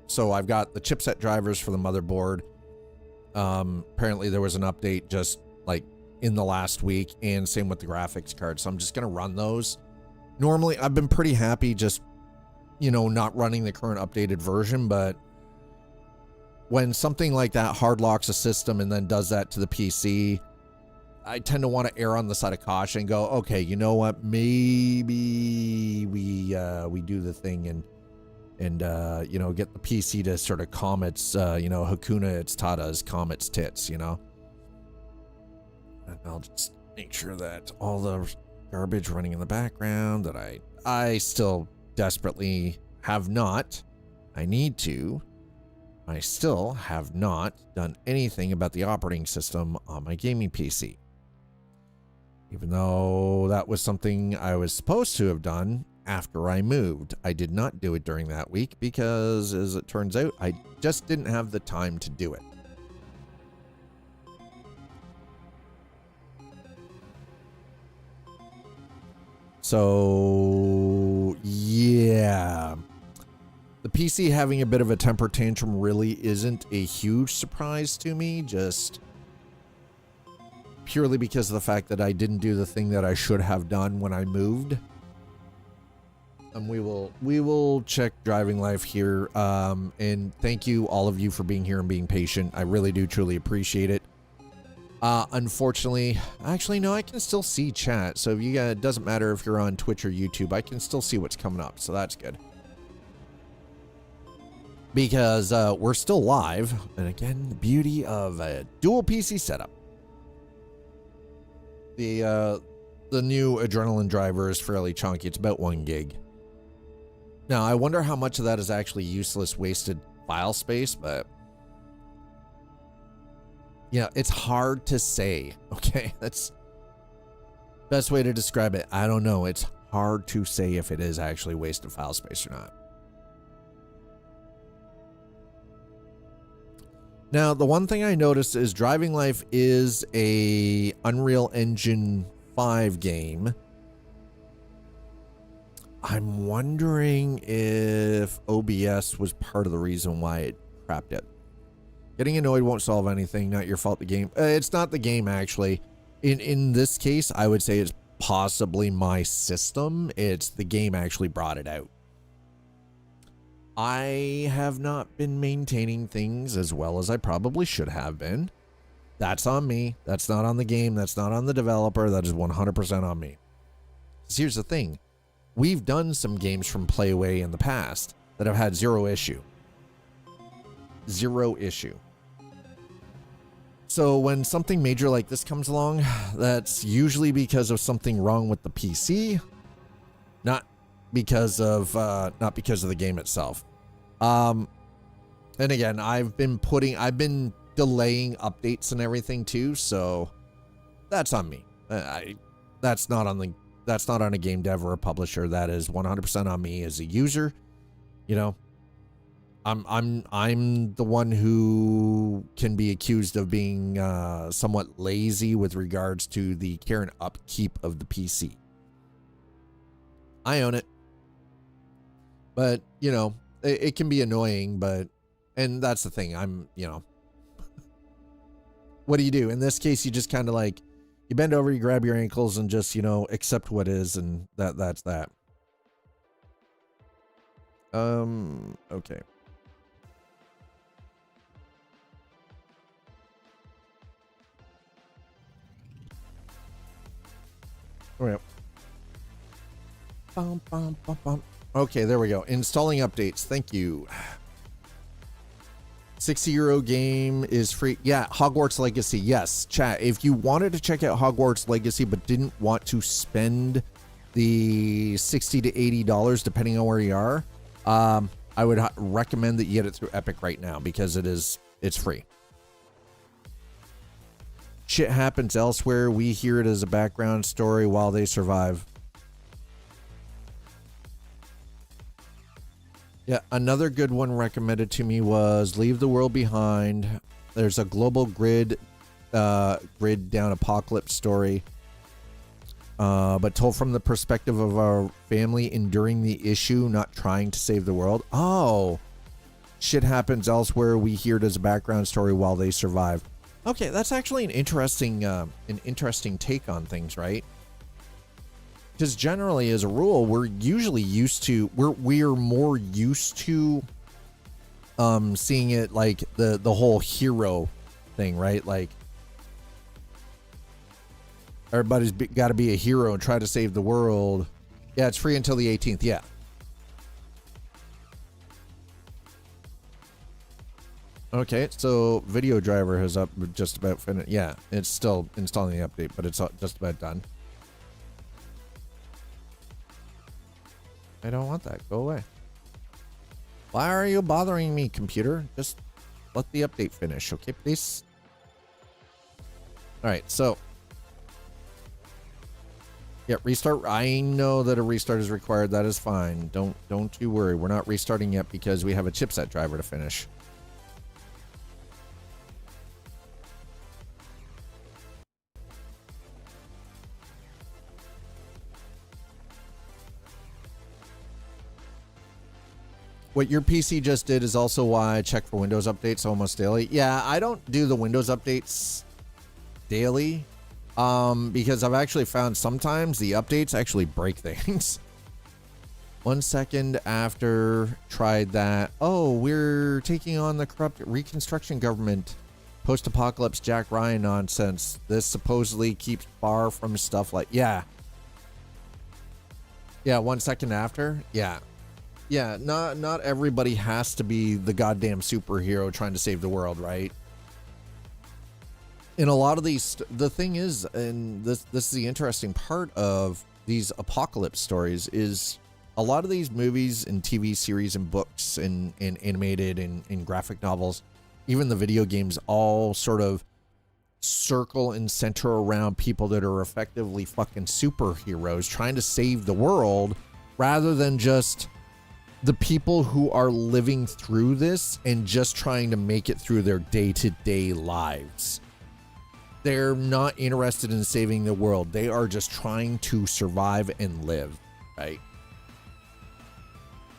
so I've got the chipset drivers for the motherboard. Apparently there was an update just like in the last week, and same with the graphics card. So I'm just gonna run those. Normally I've been pretty happy just, you know, not running the current updated version, but when something like that hard locks a system and then does that to the PC, I tend to want to err on the side of caution and go, okay, you know what? Maybe we do the thing and you know, get the PC to sort of calm its, you know, Hakuna its Tata's calm its tits, you know? And I'll just make sure that all the garbage running in the background that I still desperately have not. I still have not done anything about the operating system on my gaming PC. Even though that was something I was supposed to have done after I moved. I did not do it during that week because, as it turns out, I just didn't have the time to do it. So, yeah. The PC having a bit of a temper tantrum really isn't a huge surprise to me, just purely because of the fact that I didn't do the thing that I should have done when I moved. And we will check DrivingLife here. And thank you all of you for being here and being patient. I really do truly appreciate it. Unfortunately, actually no, I can still see chat. So if you guys, it doesn't matter if you're on Twitch or YouTube, I can still see what's coming up. So that's good. Because we're still live. And again, the beauty of a dual PC setup. The new Adrenaline driver is fairly chunky. It's about 1 gig. Now, I wonder how much of that is actually useless, wasted file space, but yeah, it's hard to say. Okay, that's best way to describe it. I don't know. It's hard to say if it is actually wasted file space or not. Now, the one thing I noticed is DrivingLife is a Unreal Engine 5 game. I'm wondering if OBS was part of the reason why it crapped it. Getting annoyed won't solve anything. Not your fault. The game. It's not the game, actually. In this case, I would say it's possibly my system. It's the game actually brought it out. I have not been maintaining things as well as I probably should have been. That's on me. That's not on the game. That's not on the developer. That is 100% on me. So here's the thing. We've done some games from Playway in the past that have had zero issue. Zero issue. So when something major like this comes along, that's usually because of something wrong with the PC, not because of the game itself. And again, I've been delaying updates and everything too, so that's on me. That's not on a game dev or a publisher. That is 100% on me as a user. You know, I'm the one who can be accused of being somewhat lazy with regards to the care and upkeep of the PC. I own it. But, you know, it can be annoying, and that's the thing. You know, what do you do? In this case, you just kind of like, you bend over, you grab your ankles and just, you know, accept what is, and that's that. Okay. All right. Bum, bum, bum, bum. Okay, there we go. Installing updates. Thank you. 60€ game is free. Yeah, Hogwarts Legacy. Yes, chat. If you wanted to check out Hogwarts Legacy but didn't want to spend the $60 to $80 depending on where you are, I would recommend that you get it through Epic right now because it's free. Shit happens elsewhere. We hear it as a background story while they survive. Yeah, another good one recommended to me was Leave the World Behind. There's a global grid down apocalypse story, but told from the perspective of our family enduring the issue, not trying to save the world. Oh, shit happens elsewhere. We hear it as a background story while they survive. Okay, that's actually an interesting take on things, right? Because generally, as a rule, we're more used to seeing it like the whole hero thing, right? Like everybody's got to be a hero and try to save the world. Yeah, it's free until the 18th. Yeah. Okay, so video driver has just about finished. Yeah, it's still installing the update, but it's just about done. I don't want that. Go away. Why are you bothering me, computer? Just let the update finish, okay, please? All right, so yeah, restart. I know that a restart is required. That is fine. Don't you worry. We're not restarting yet because we have a chipset driver to finish. What your PC just did is also why I check for Windows updates almost daily. Yeah, I don't do the Windows updates daily because I've actually found sometimes the updates actually break things. 1 second after tried that. Oh, we're taking on the corrupt Reconstruction government. Post-apocalypse Jack Ryan nonsense. This supposedly keeps far from stuff like... Yeah. Yeah, 1 second after. Yeah. Yeah, not everybody has to be the goddamn superhero trying to save the world, right? In a lot of these, the thing is, and this is the interesting part of these apocalypse stories, is a lot of these movies and TV series and books and animated and graphic novels, even the video games, all sort of circle and center around people that are effectively fucking superheroes trying to save the world rather than just the people who are living through this and just trying to make it through their day-to-day lives. They're not interested in saving the world. They are just trying to survive and live, right?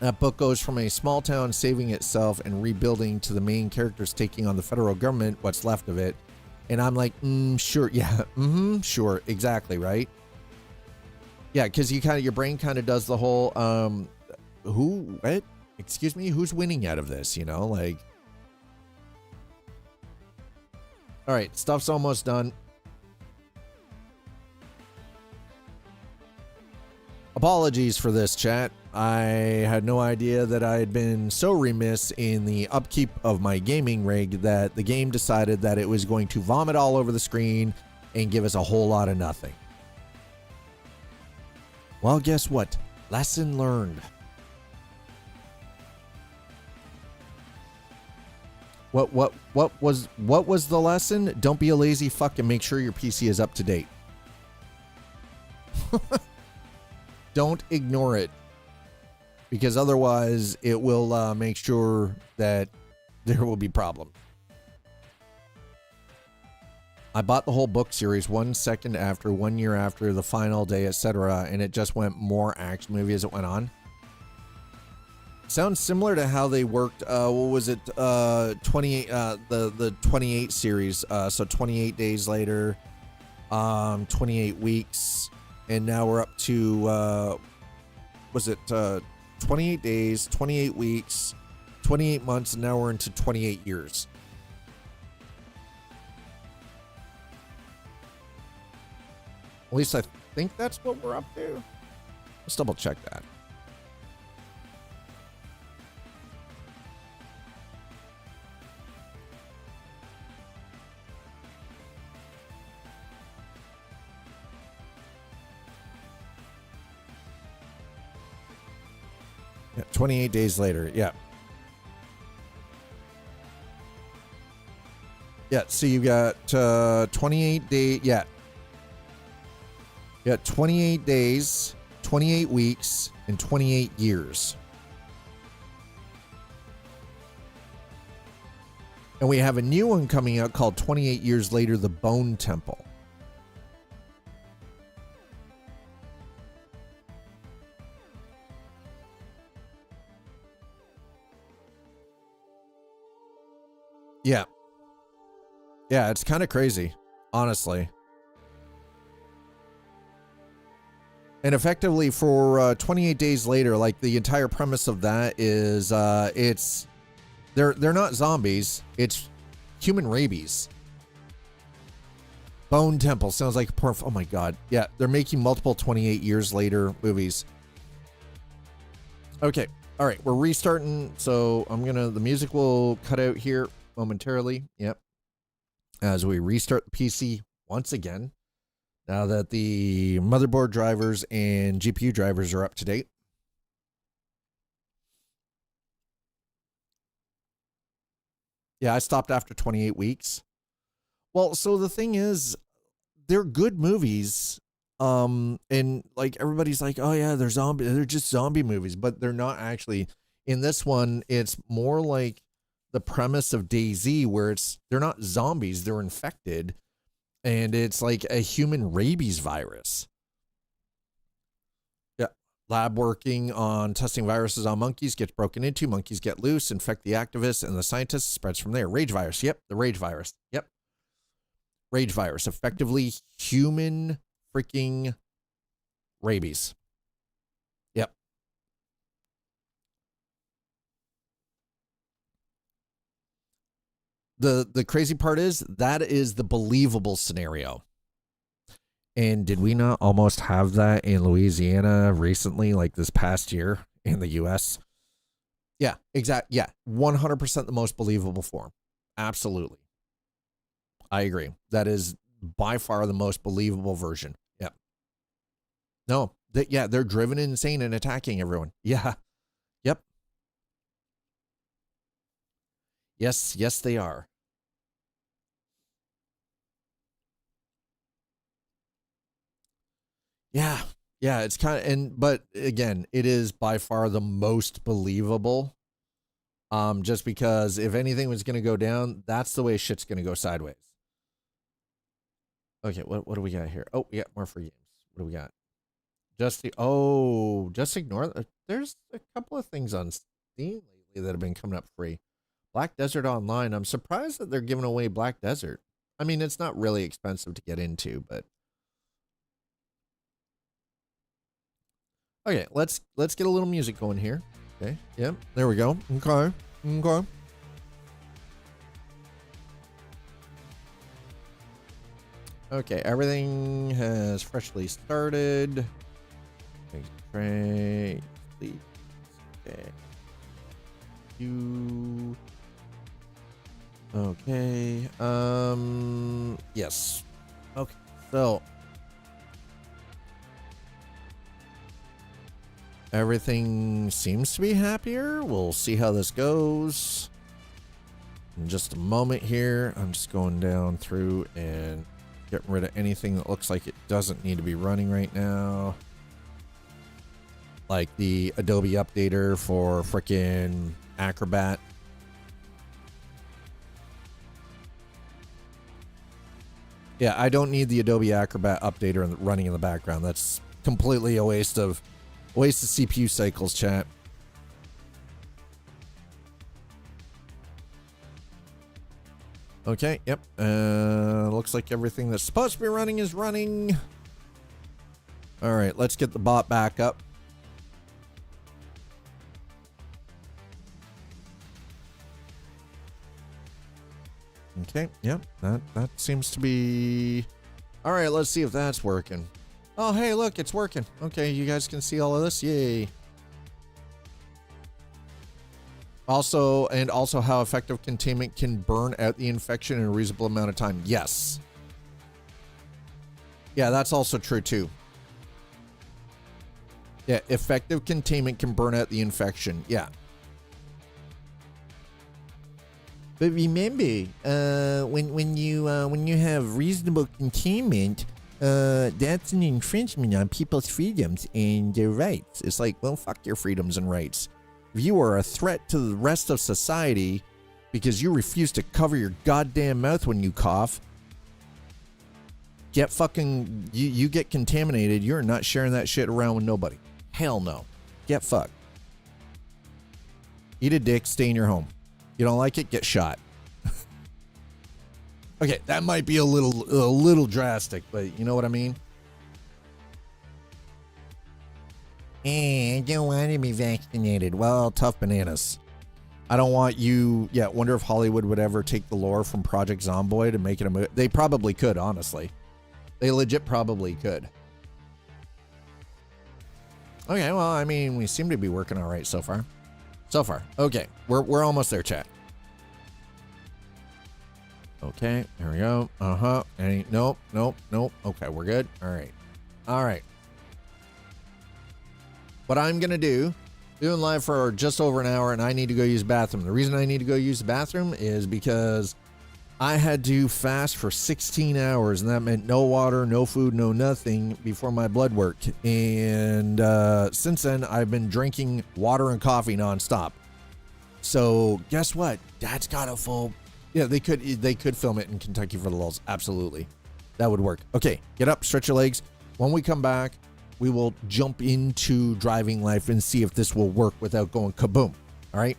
That book goes from a small town saving itself and rebuilding to the main characters taking on the federal government, what's left of it. And I'm like, sure, yeah, sure, exactly, right? Yeah, because your brain kind of does the whole, what? Excuse me? Who's winning out of this? You know, like. All right, stuff's almost done. Apologies for this, chat. I had no idea that I had been so remiss in the upkeep of my gaming rig that the game decided that it was going to vomit all over the screen and give us a whole lot of nothing. Well, guess what? Lesson learned. What was the lesson? Don't be a lazy fuck and make sure your PC is up to date. Don't ignore it, because otherwise it will make sure that there will be problems. I bought the whole book series 1 second after, 1 year after, the final day, etc., and it just went more action movie as it went on. Sounds similar to how they worked. What was it? 28. The 28 series. So 28 days later, 28 weeks, and now we're up to. Was it 28 days, 28 weeks, 28 months, and now we're into 28 years. At least I think that's what we're up to. Let's double check that. Yeah, 28 days later. Yeah. Yeah, so you got 28 days. Yeah. You got 28 days, 28 weeks, and 28 years. And we have a new one coming out called 28 Years Later, The Bone Temple. Yeah. Yeah, it's kind of crazy, honestly. And effectively for 28 days later, like the entire premise of that is it's they're not zombies, it's human rabies. Bone Temple sounds like a porn. Oh my god. Yeah, they're making multiple 28 years later movies. Okay. All right, we're restarting. So the music will cut out here momentarily. Yep. As we restart the PC once again. Now that the motherboard drivers and GPU drivers are up to date. Yeah, I stopped after 28 weeks. Well, so the thing is, they're good movies. And like everybody's like, oh yeah, they're just zombie movies, but they're not actually. In this one, it's more like the premise of DayZ, where they're not zombies, they're infected. And it's like a human rabies virus. Yeah. Lab working on testing viruses on monkeys gets broken into. Monkeys get loose, infect the activists and the scientists. Spreads from there. Rage virus. Yep. The rage virus. Yep. Rage virus. Effectively human freaking rabies. Yep. The crazy part is that is the believable scenario. And did we not almost have that in Louisiana recently, like this past year in the US? Yeah, exactly. Yeah, 100% the most believable form. Absolutely. I agree. That is by far the most believable version. Yeah. No, they're driven insane and attacking everyone. Yeah. Yep. Yes, they are. Yeah, it's but again, it is by far the most believable. Just because if anything was going to go down, that's the way shit's going to go sideways. Okay, what do we got here? Oh, we got more free games. What do we got? Just ignore. There's a couple of things on Steam lately that have been coming up free. Black Desert Online. I'm surprised that they're giving away Black Desert. I mean, it's not really expensive to get into, but okay, let's get a little music going here. Okay, yep, there we go. Okay. Okay, everything has freshly started. Okay. Okay. Yes. Okay. So everything seems to be happier. We'll see how this goes. In just a moment here, I'm just going down through and getting rid of anything that looks like it doesn't need to be running right now. Like the Adobe updater for frickin' Acrobat. Yeah, I don't need the Adobe Acrobat updater running in the background. That's completely a waste of CPU cycles, chat. Okay, yep. Looks like everything that's supposed to be running is running. All right, let's get the bot back up. Okay, yep, that seems to be... All right, let's see if that's working. Oh, hey, look, it's working. Okay, you guys can see all of this. Yay. Also how effective containment can burn out the infection in a reasonable amount of time. Yes. Yeah, that's also true too. Yeah, effective containment can burn out the infection. Yeah. But remember, when you have reasonable containment, that's an infringement on people's freedoms and their rights. It's like, well, fuck your freedoms and rights. If you are a threat to the rest of society because you refuse to cover your goddamn mouth when you cough, get fucking, you get contaminated. You're not sharing that shit around with nobody. Hell no. Get fucked. Eat a dick, stay in your home. You don't like it, get shot. Okay, that might be a little drastic, but you know what I mean? I don't want to be vaccinated. Well, tough bananas. I don't want you. Yeah, wonder if Hollywood would ever take the lore from Project Zomboid and make it a movie. They probably could, honestly. They legit probably could. Okay, well, I mean, we seem to be working all right so far. Okay, we're almost there, chat. Okay, there we go. Nope. Okay, we're good. All right. What I'm gonna do, doing live for just over an hour, and I need to go use the bathroom. The reason I need to go use the bathroom is because I had to fast for 16 hours, and that meant no water, no food, no nothing before my blood work. And since then, I've been drinking water and coffee nonstop. So guess what? Dad's got a full. Yeah, they could film it in Kentucky for the lulz. Absolutely, that would work. Okay, get up, stretch your legs. When we come back, we will jump into Driving Life and see if this will work without going kaboom. All right.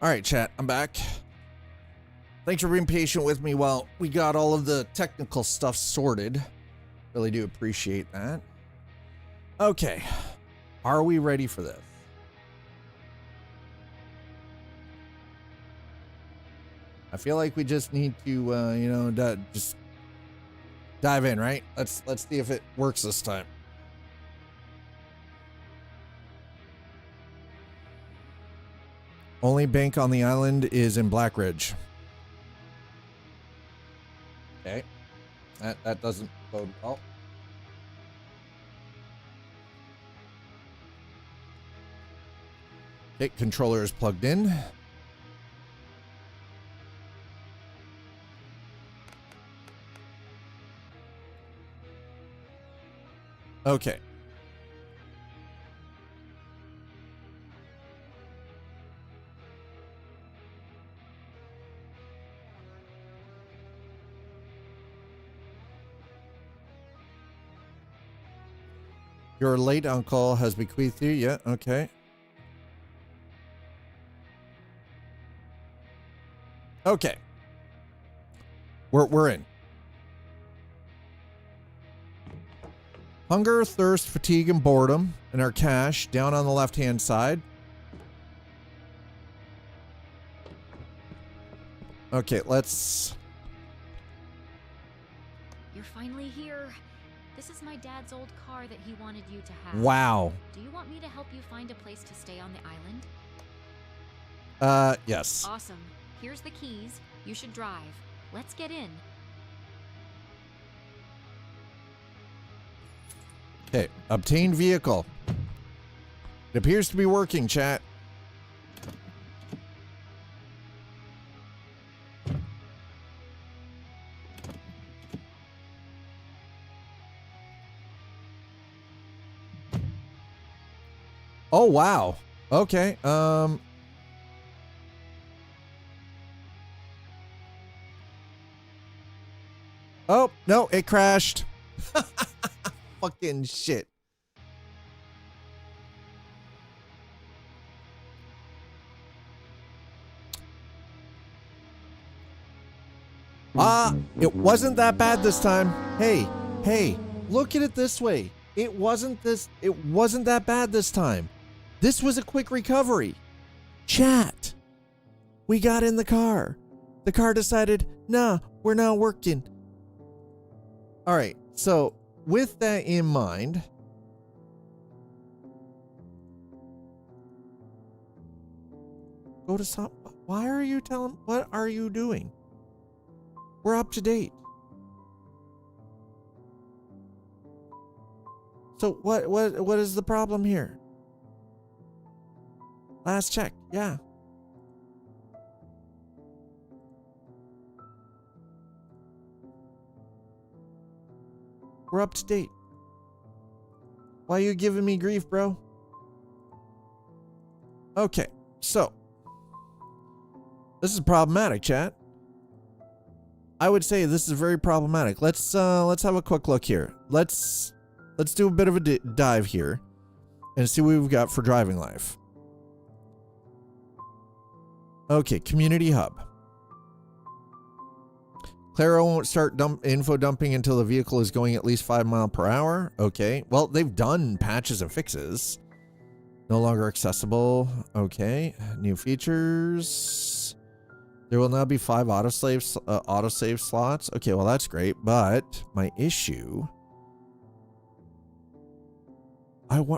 All right, chat, I'm back. Thanks for being patient with me while we got all of the technical stuff sorted. Really do appreciate that. Okay, are we ready for this? I feel like we just need to, just dive in, right? Let's see if it works this time. Only bank on the island is in Black Ridge. Okay. That doesn't bode well. Okay, controller is plugged in. Okay. Your late uncle has bequeathed you. Yeah, okay. Okay. We're in. Hunger, thirst, fatigue, and boredom, and our cash down on the left-hand side. Okay, let's... You're finally here. This is my dad's old car that he wanted you to have. Wow. Do you want me to help you find a place to stay on the island? Yes. Awesome. Here's the keys. You should drive. Let's get in. Okay, obtained vehicle. It appears to be working, chat. Oh, wow. Okay, oh, no, it crashed. Fucking shit. It wasn't that bad this time. Hey, look at it this way. It wasn't that bad this time. This was a quick recovery. Chat. We got in the car. The car decided, nah, we're not working. All right, so with that in mind, go to some. Why are you telling? What are you doing? We're up to date. So what is the problem here? Last check, yeah. We're up to date. Why are you giving me grief, bro? Okay, so this is problematic, chat. I would say this is very problematic. Let's have a quick look here. Let's do a bit of a dive here and see what we've got for Driving Life. Okay, community hub. Claro won't start info dumping until the vehicle is going at least 5 miles per hour. Okay, well, they've done patches and fixes. No longer accessible. Okay, new features. There will now be 5 autosave slots. Okay, well, that's great, but my issue...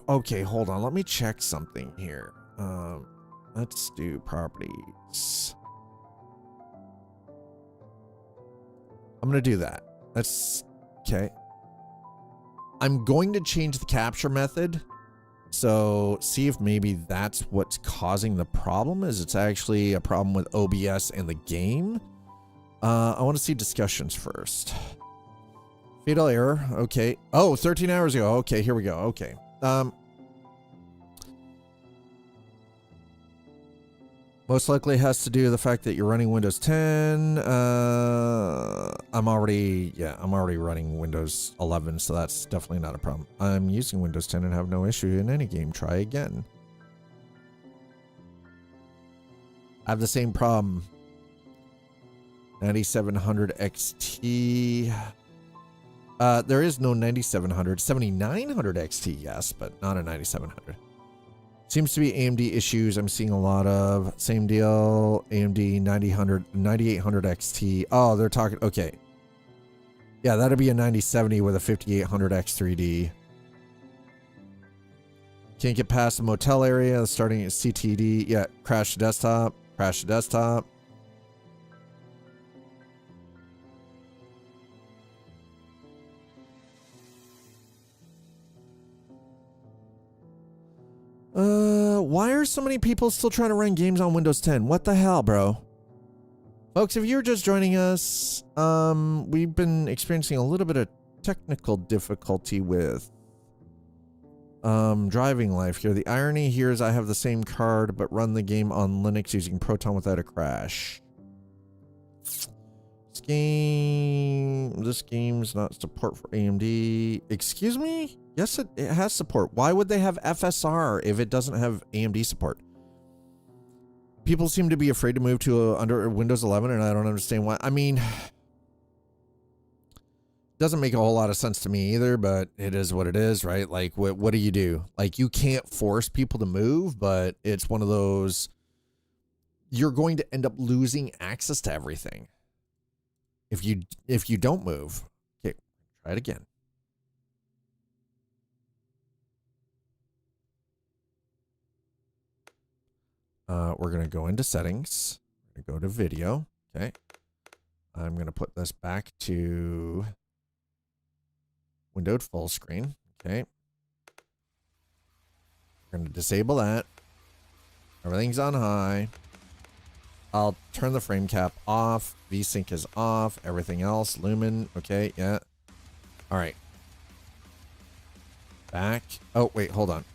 Okay, hold on. Let me check something here. Let's do properties. I'm going to do that. That's okay. I'm going to change the capture method. So see if maybe that's what's causing the problem. Is it's actually a problem with OBS and the game. I want to see discussions first. Fatal error. Okay. Oh, 13 hours ago. Okay, here we go. Okay. Most likely has to do with the fact that you're running Windows 10. I'm already running Windows 11, so that's definitely not a problem. I'm using Windows 10 and have no issue in any game. Try again. I have the same problem. 9700 XT. There is no 9700. 7900 XT, yes, but not a 9700. Seems to be AMD issues I'm seeing a lot of. Same deal. AMD 9800 XT. Oh, they're talking. Okay. Yeah, that'd be a 9070 with a 5800 X3D. Can't get past the motel area. Starting at CTD. Yeah, crash the desktop. Crash the desktop. Why are are so many people still trying to run games on Windows 10? What the hell, bro? Folks, if you're just joining us, we've been experiencing a little bit of technical difficulty with DrivingLife here. The irony here is I have the same card but run the game on Linux using Proton without a crash. This game's not support for AMD. Excuse me? Yes, it has support. Why would they have FSR if it doesn't have AMD support? People seem to be afraid to move to under Windows 11, and I don't understand why. I mean, doesn't make a whole lot of sense to me either, but it is what it is, right? Like, what do you do? Like, you can't force people to move, but it's one of those, you're going to end up losing access to everything if you don't move. Okay, try it again. We're going to go into settings. We're going to go to video. Okay. I'm going to put this back to windowed full screen. Okay. We're going to disable that. Everything's on high. I'll turn the frame cap off. VSync is off. Everything else. Lumen. Okay. Yeah. All right. Back. Oh, wait. Hold on.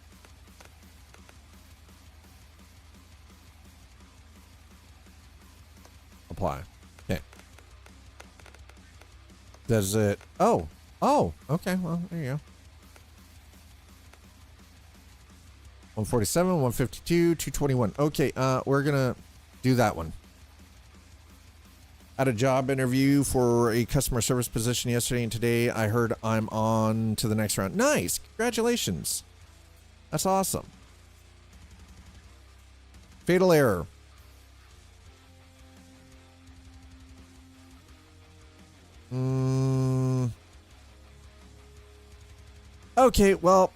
Apply. Okay. Does it? Oh. Okay. Well, there you go. 147, 152, 221. Okay. We're gonna do that one. Had a job interview for a customer service position yesterday and today. I heard I'm on to the next round. Nice. Congratulations. That's awesome. Fatal error. Okay, well,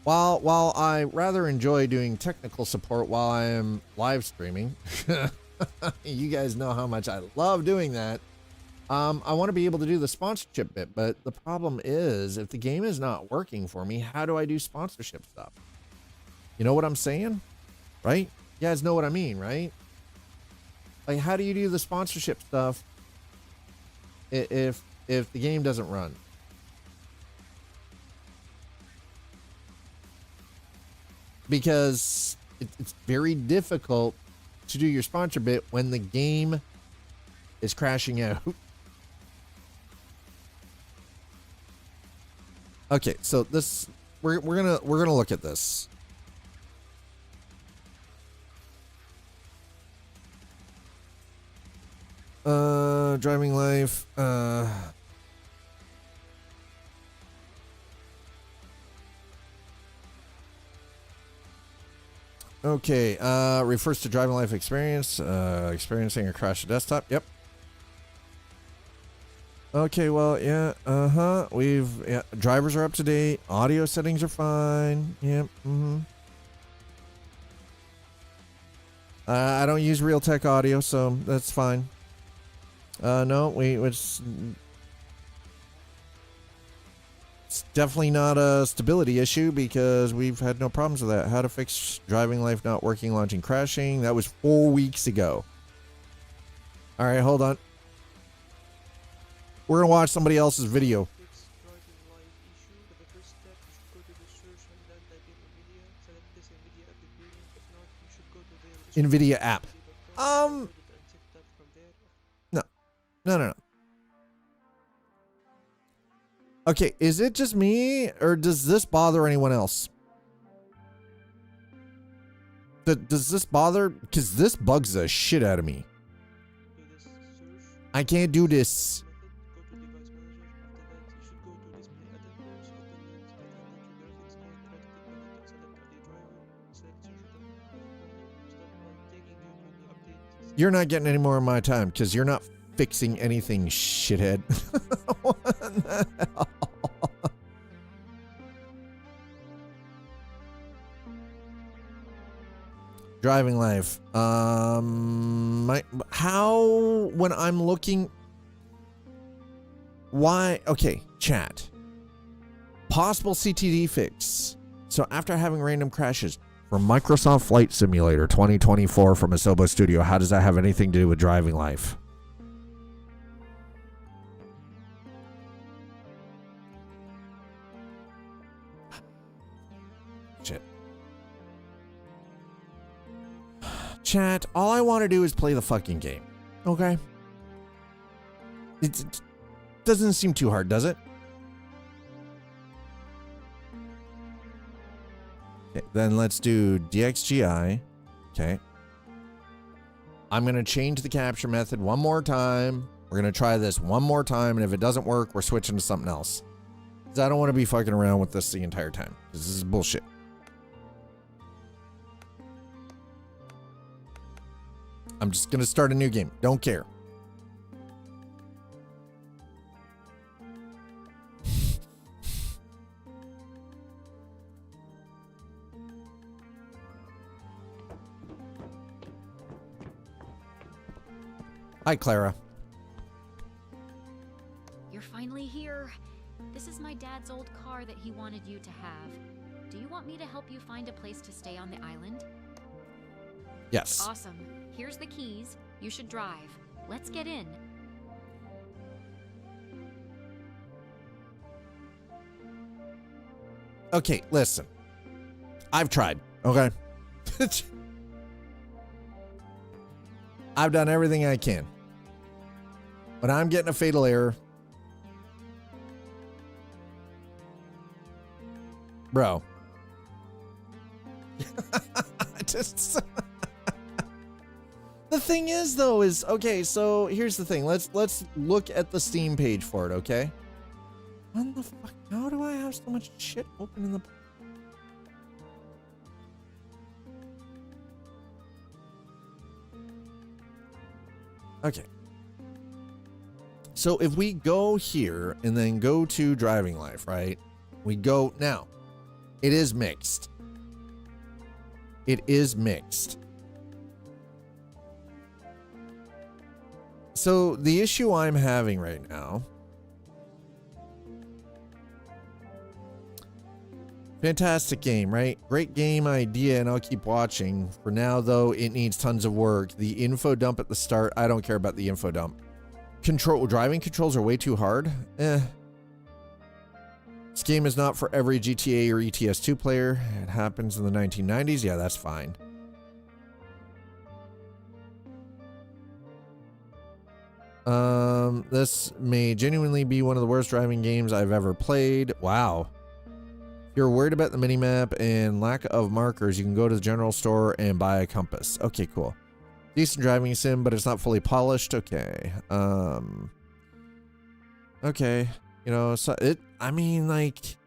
while I rather enjoy doing technical support while I am live streaming, you guys know how much I love doing that. I want to be able to do the sponsorship bit, but the problem is if the game is not working for me, how do I do sponsorship stuff? You know what I'm saying? Right? You guys know what I mean, right? Like, how do you do the sponsorship stuff if the game doesn't run? Because it's very difficult to do your sponsor bit when the game is crashing out. Okay, so this we're gonna look at this. DrivingLife. Okay. Refers to DrivingLife experience. Experiencing a crash desktop. Yep. Okay. Well, yeah. Yeah. Drivers are up to date. Audio settings are fine. Yep. I don't use Realtek audio, so that's fine. No, it's definitely not a stability issue because we've had no problems with that. How to fix DrivingLife not working, launching, crashing. That was 4 weeks ago. All right, hold on. We're going to watch somebody else's video. NVIDIA app. No. Okay, is it just me, or does this bother anyone else? Does this bother? Because this bugs the shit out of me. I can't do this. You're not getting any more of my time because you're not fixing anything, shithead. What the hell? DrivingLife. How when I'm looking? Why? Okay, chat. Possible CTD fix. So after having random crashes from Microsoft Flight Simulator 2024 from Asobo Studio, how does that have anything to do with Driving Life? Shit. Chat, all I want to do is play the fucking game. Okay? It doesn't seem too hard, does it? Okay, then let's do DXGI. Okay. I'm going to change the capture method one more time. We're going to try this one more time, and if it doesn't work, we're switching to something else. Because I don't want to be fucking around with this the entire time. This is bullshit. I'm just going to start a new game. Don't care. Hi, Clara. You're finally here. This is my dad's old car that he wanted you to have. Do you want me to help you find a place to stay on the island? Yes. Awesome. Here's the keys. You should drive. Let's get in. Okay, listen. I've tried, okay? I've done everything I can. But I'm getting a fatal error. Bro. Just the thing is though is okay, so here's the thing. Let's look at the Steam page for it, okay? What the fuck? How do I have so much shit open in the Okay. So if we go here and then go to Driving Life, right? We go now. It is mixed. It is mixed. So the issue I'm having right now. Fantastic game, right? Great game idea, and I'll keep watching. For now, though, it needs tons of work. The info dump at the start, I don't care about the info dump. Driving controls are way too hard. This game is not for every GTA or ETS2 player. It happens in the 1990s. Yeah, that's fine. This may genuinely be one of the worst driving games I've ever played. Wow. If you're worried about the minimap and lack of markers, you can go to the general store and buy a compass. Okay, cool. Decent driving sim, but it's not fully polished. Okay. Okay. You know, so I mean, like, it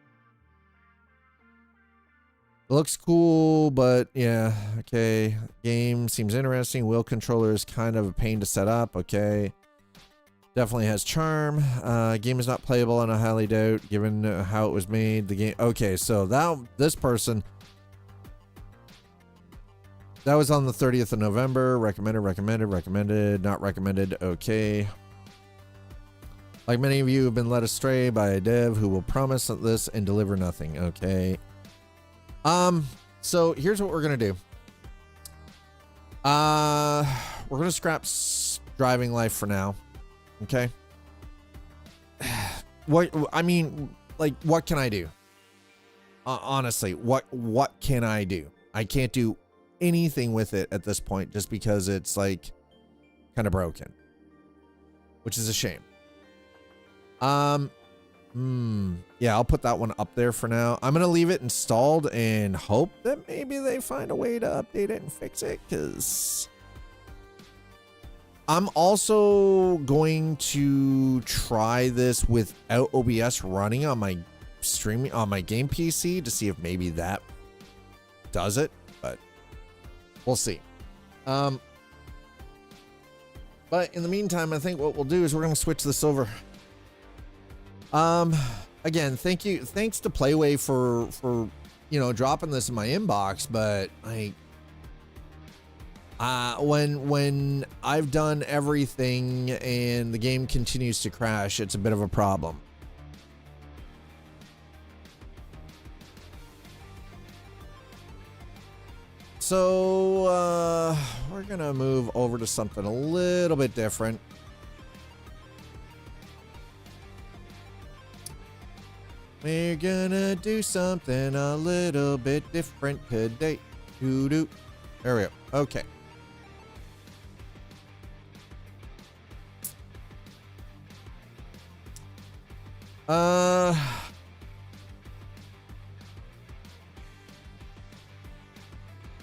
looks cool, but yeah, okay. Game seems interesting. Wheel controller is kind of a pain to set up. Okay. Definitely has charm. Game is not playable, and I highly doubt, given how it was made. The game. Okay, so this person. That was on the 30th of November. Recommended, not recommended. Okay. Like many of you have been led astray by a dev who will promise this and deliver nothing. Okay. So here's what we're going to do. We're going to scrap Driving Life for now. Okay. What can I do? Honestly, what can I do? I can't do anything with it at this point just because it's like kind of broken, which is a shame. Yeah, I'll put that one up there for now. I'm gonna leave it installed and hope that maybe they find a way to update it and fix it, because I'm also going to try this without OBS running on my streaming on my game PC to see if maybe that does it, but we'll see. But in the meantime, I think what we'll do is we're going to switch this over. Again, thanks to Playway for dropping this in my inbox, but when I've done everything and the game continues to crash, it's a bit of a problem. so we're gonna move over to something a little bit different. We're gonna do something a little bit different today. Doo-doo. There we go. Okay.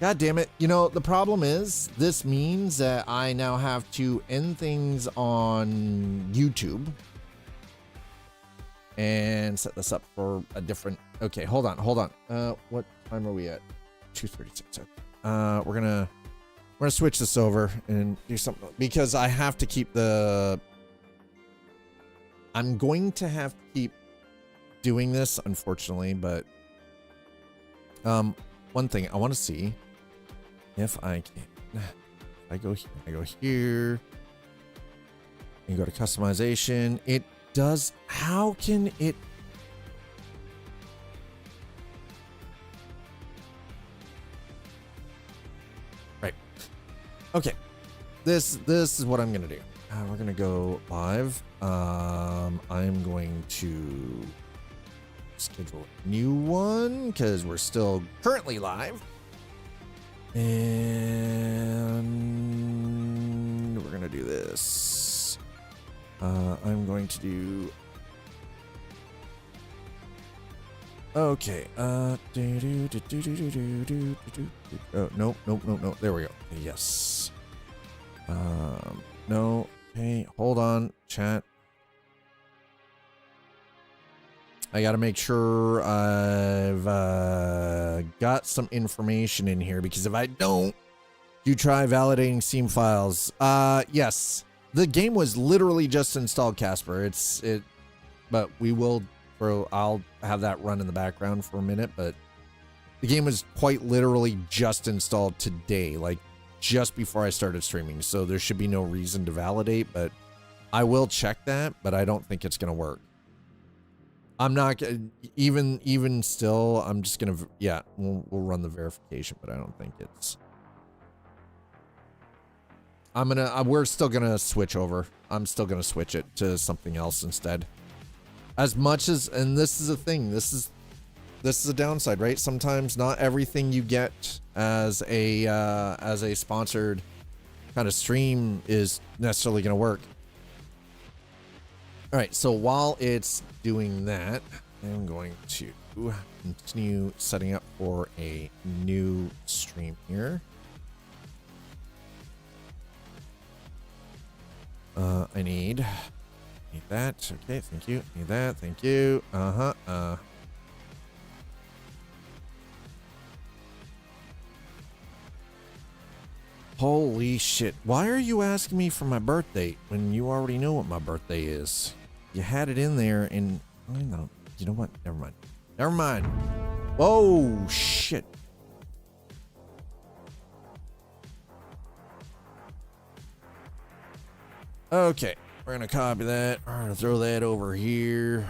God damn it. You know, the problem is this means that I now have to end things on YouTube and set this up for a different. Okay, hold on. What time are we at? 2:36. We're gonna switch this over and do something because I have to keep the. I'm going to have to keep doing this, unfortunately, but one thing I want to see if I can. I go here. You go to customization. It does. How can it? Right. Okay. This is what I'm gonna do. We're gonna go live. I'm going to schedule a new one because we're still currently live. And we're gonna do this. I'm going to do. Okay. Oh, no. There we go. Yes. No. Hey, hold on, chat. I gotta make sure I've got some information in here because if I don't, you try validating Steam files. Yes, the game was literally just installed, Casper. But we will. I'll have that run in the background for a minute. But the game was quite literally just installed today, like just before I started streaming. So there should be no reason to validate, but I will check that. But I don't think it's gonna work. I'm not even still. I'm just gonna we'll run the verification, but I don't think it's. We're still gonna switch over. I'm still gonna switch it to something else instead. As much as, and this is a thing. This is a downside, right? Sometimes not everything you get as a sponsored kind of stream is necessarily gonna work. All right, so while it's doing that, I'm going to continue setting up for a new stream here. I need that. Okay, thank you. Need that. Thank you. Holy shit. Why are you asking me for my birthday when you already know what my birthday is? You had it in there and I know. You know what? Never mind. Never mind. Oh shit. Okay. We're gonna copy that. We're gonna throw that over here.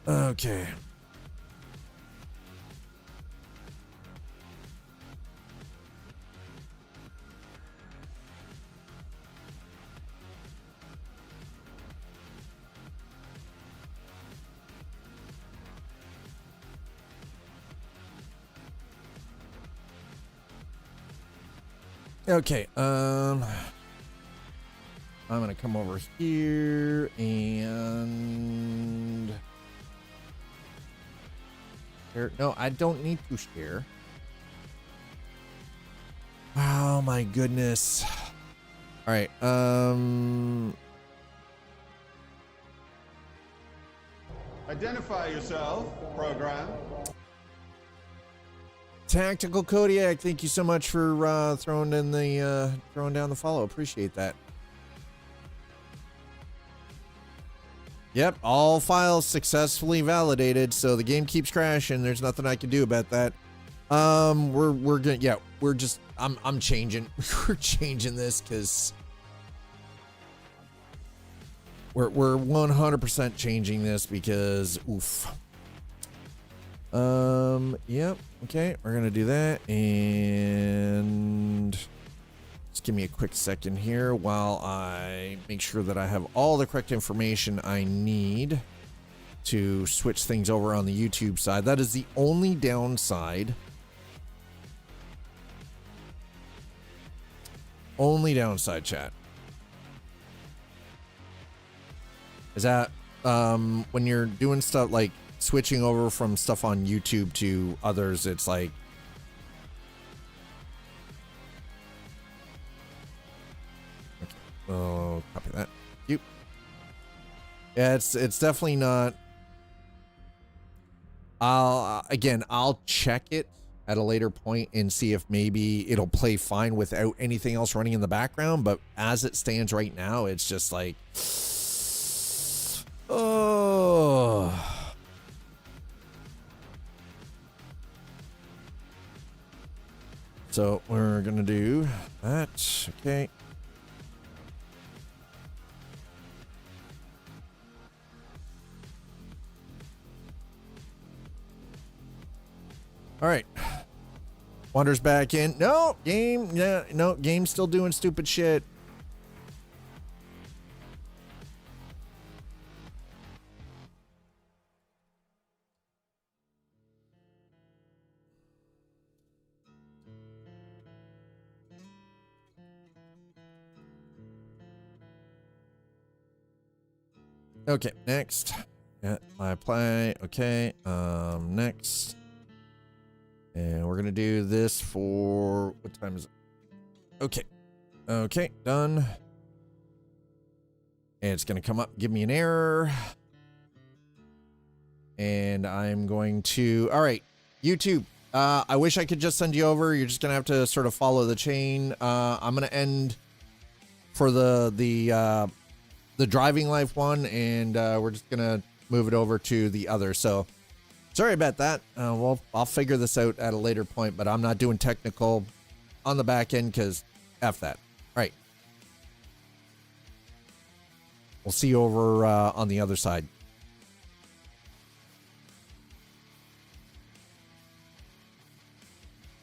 Okay. Okay, I'm gonna come over here and share. No, I don't need to share. Oh my goodness. All right, Identify yourself, program. Tactical Kodiak, thank you so much for throwing down the follow. Appreciate that. Yep, all files successfully validated, so the game keeps crashing. There's nothing I can do about that. We're gonna I'm changing. We're changing this because We're 100% changing this because oof. Yep. Okay, we're gonna do that, and just give me a quick second here while I make sure that I have all the correct information I need to switch things over on the YouTube side. That is the only downside. Only downside, chat. Is that when you're doing stuff like switching over from stuff on YouTube to others, it's like okay. Oh, copy that. Yep. Yeah, it's definitely not. I'll check it at a later point and see if maybe it'll play fine without anything else running in the background, but as it stands right now, it's just like oh. So we're gonna do that. Okay. All right. Wander's back in. No, game. Yeah, no, game's still doing stupid shit. Okay, next. Yeah, I apply. Okay, next. And we're gonna do this for what time is it? Okay. Okay, done. And it's gonna come up, give me an error. And I'm going to, all right, YouTube. I wish I could just send you over. You're just gonna have to sort of follow the chain. I'm gonna end for the DrivingLife one, and we're just gonna move it over to the other. So sorry about that. Well, I'll figure this out at a later point, but I'm not doing technical on the back end because F that. All right. We'll see you over on the other side.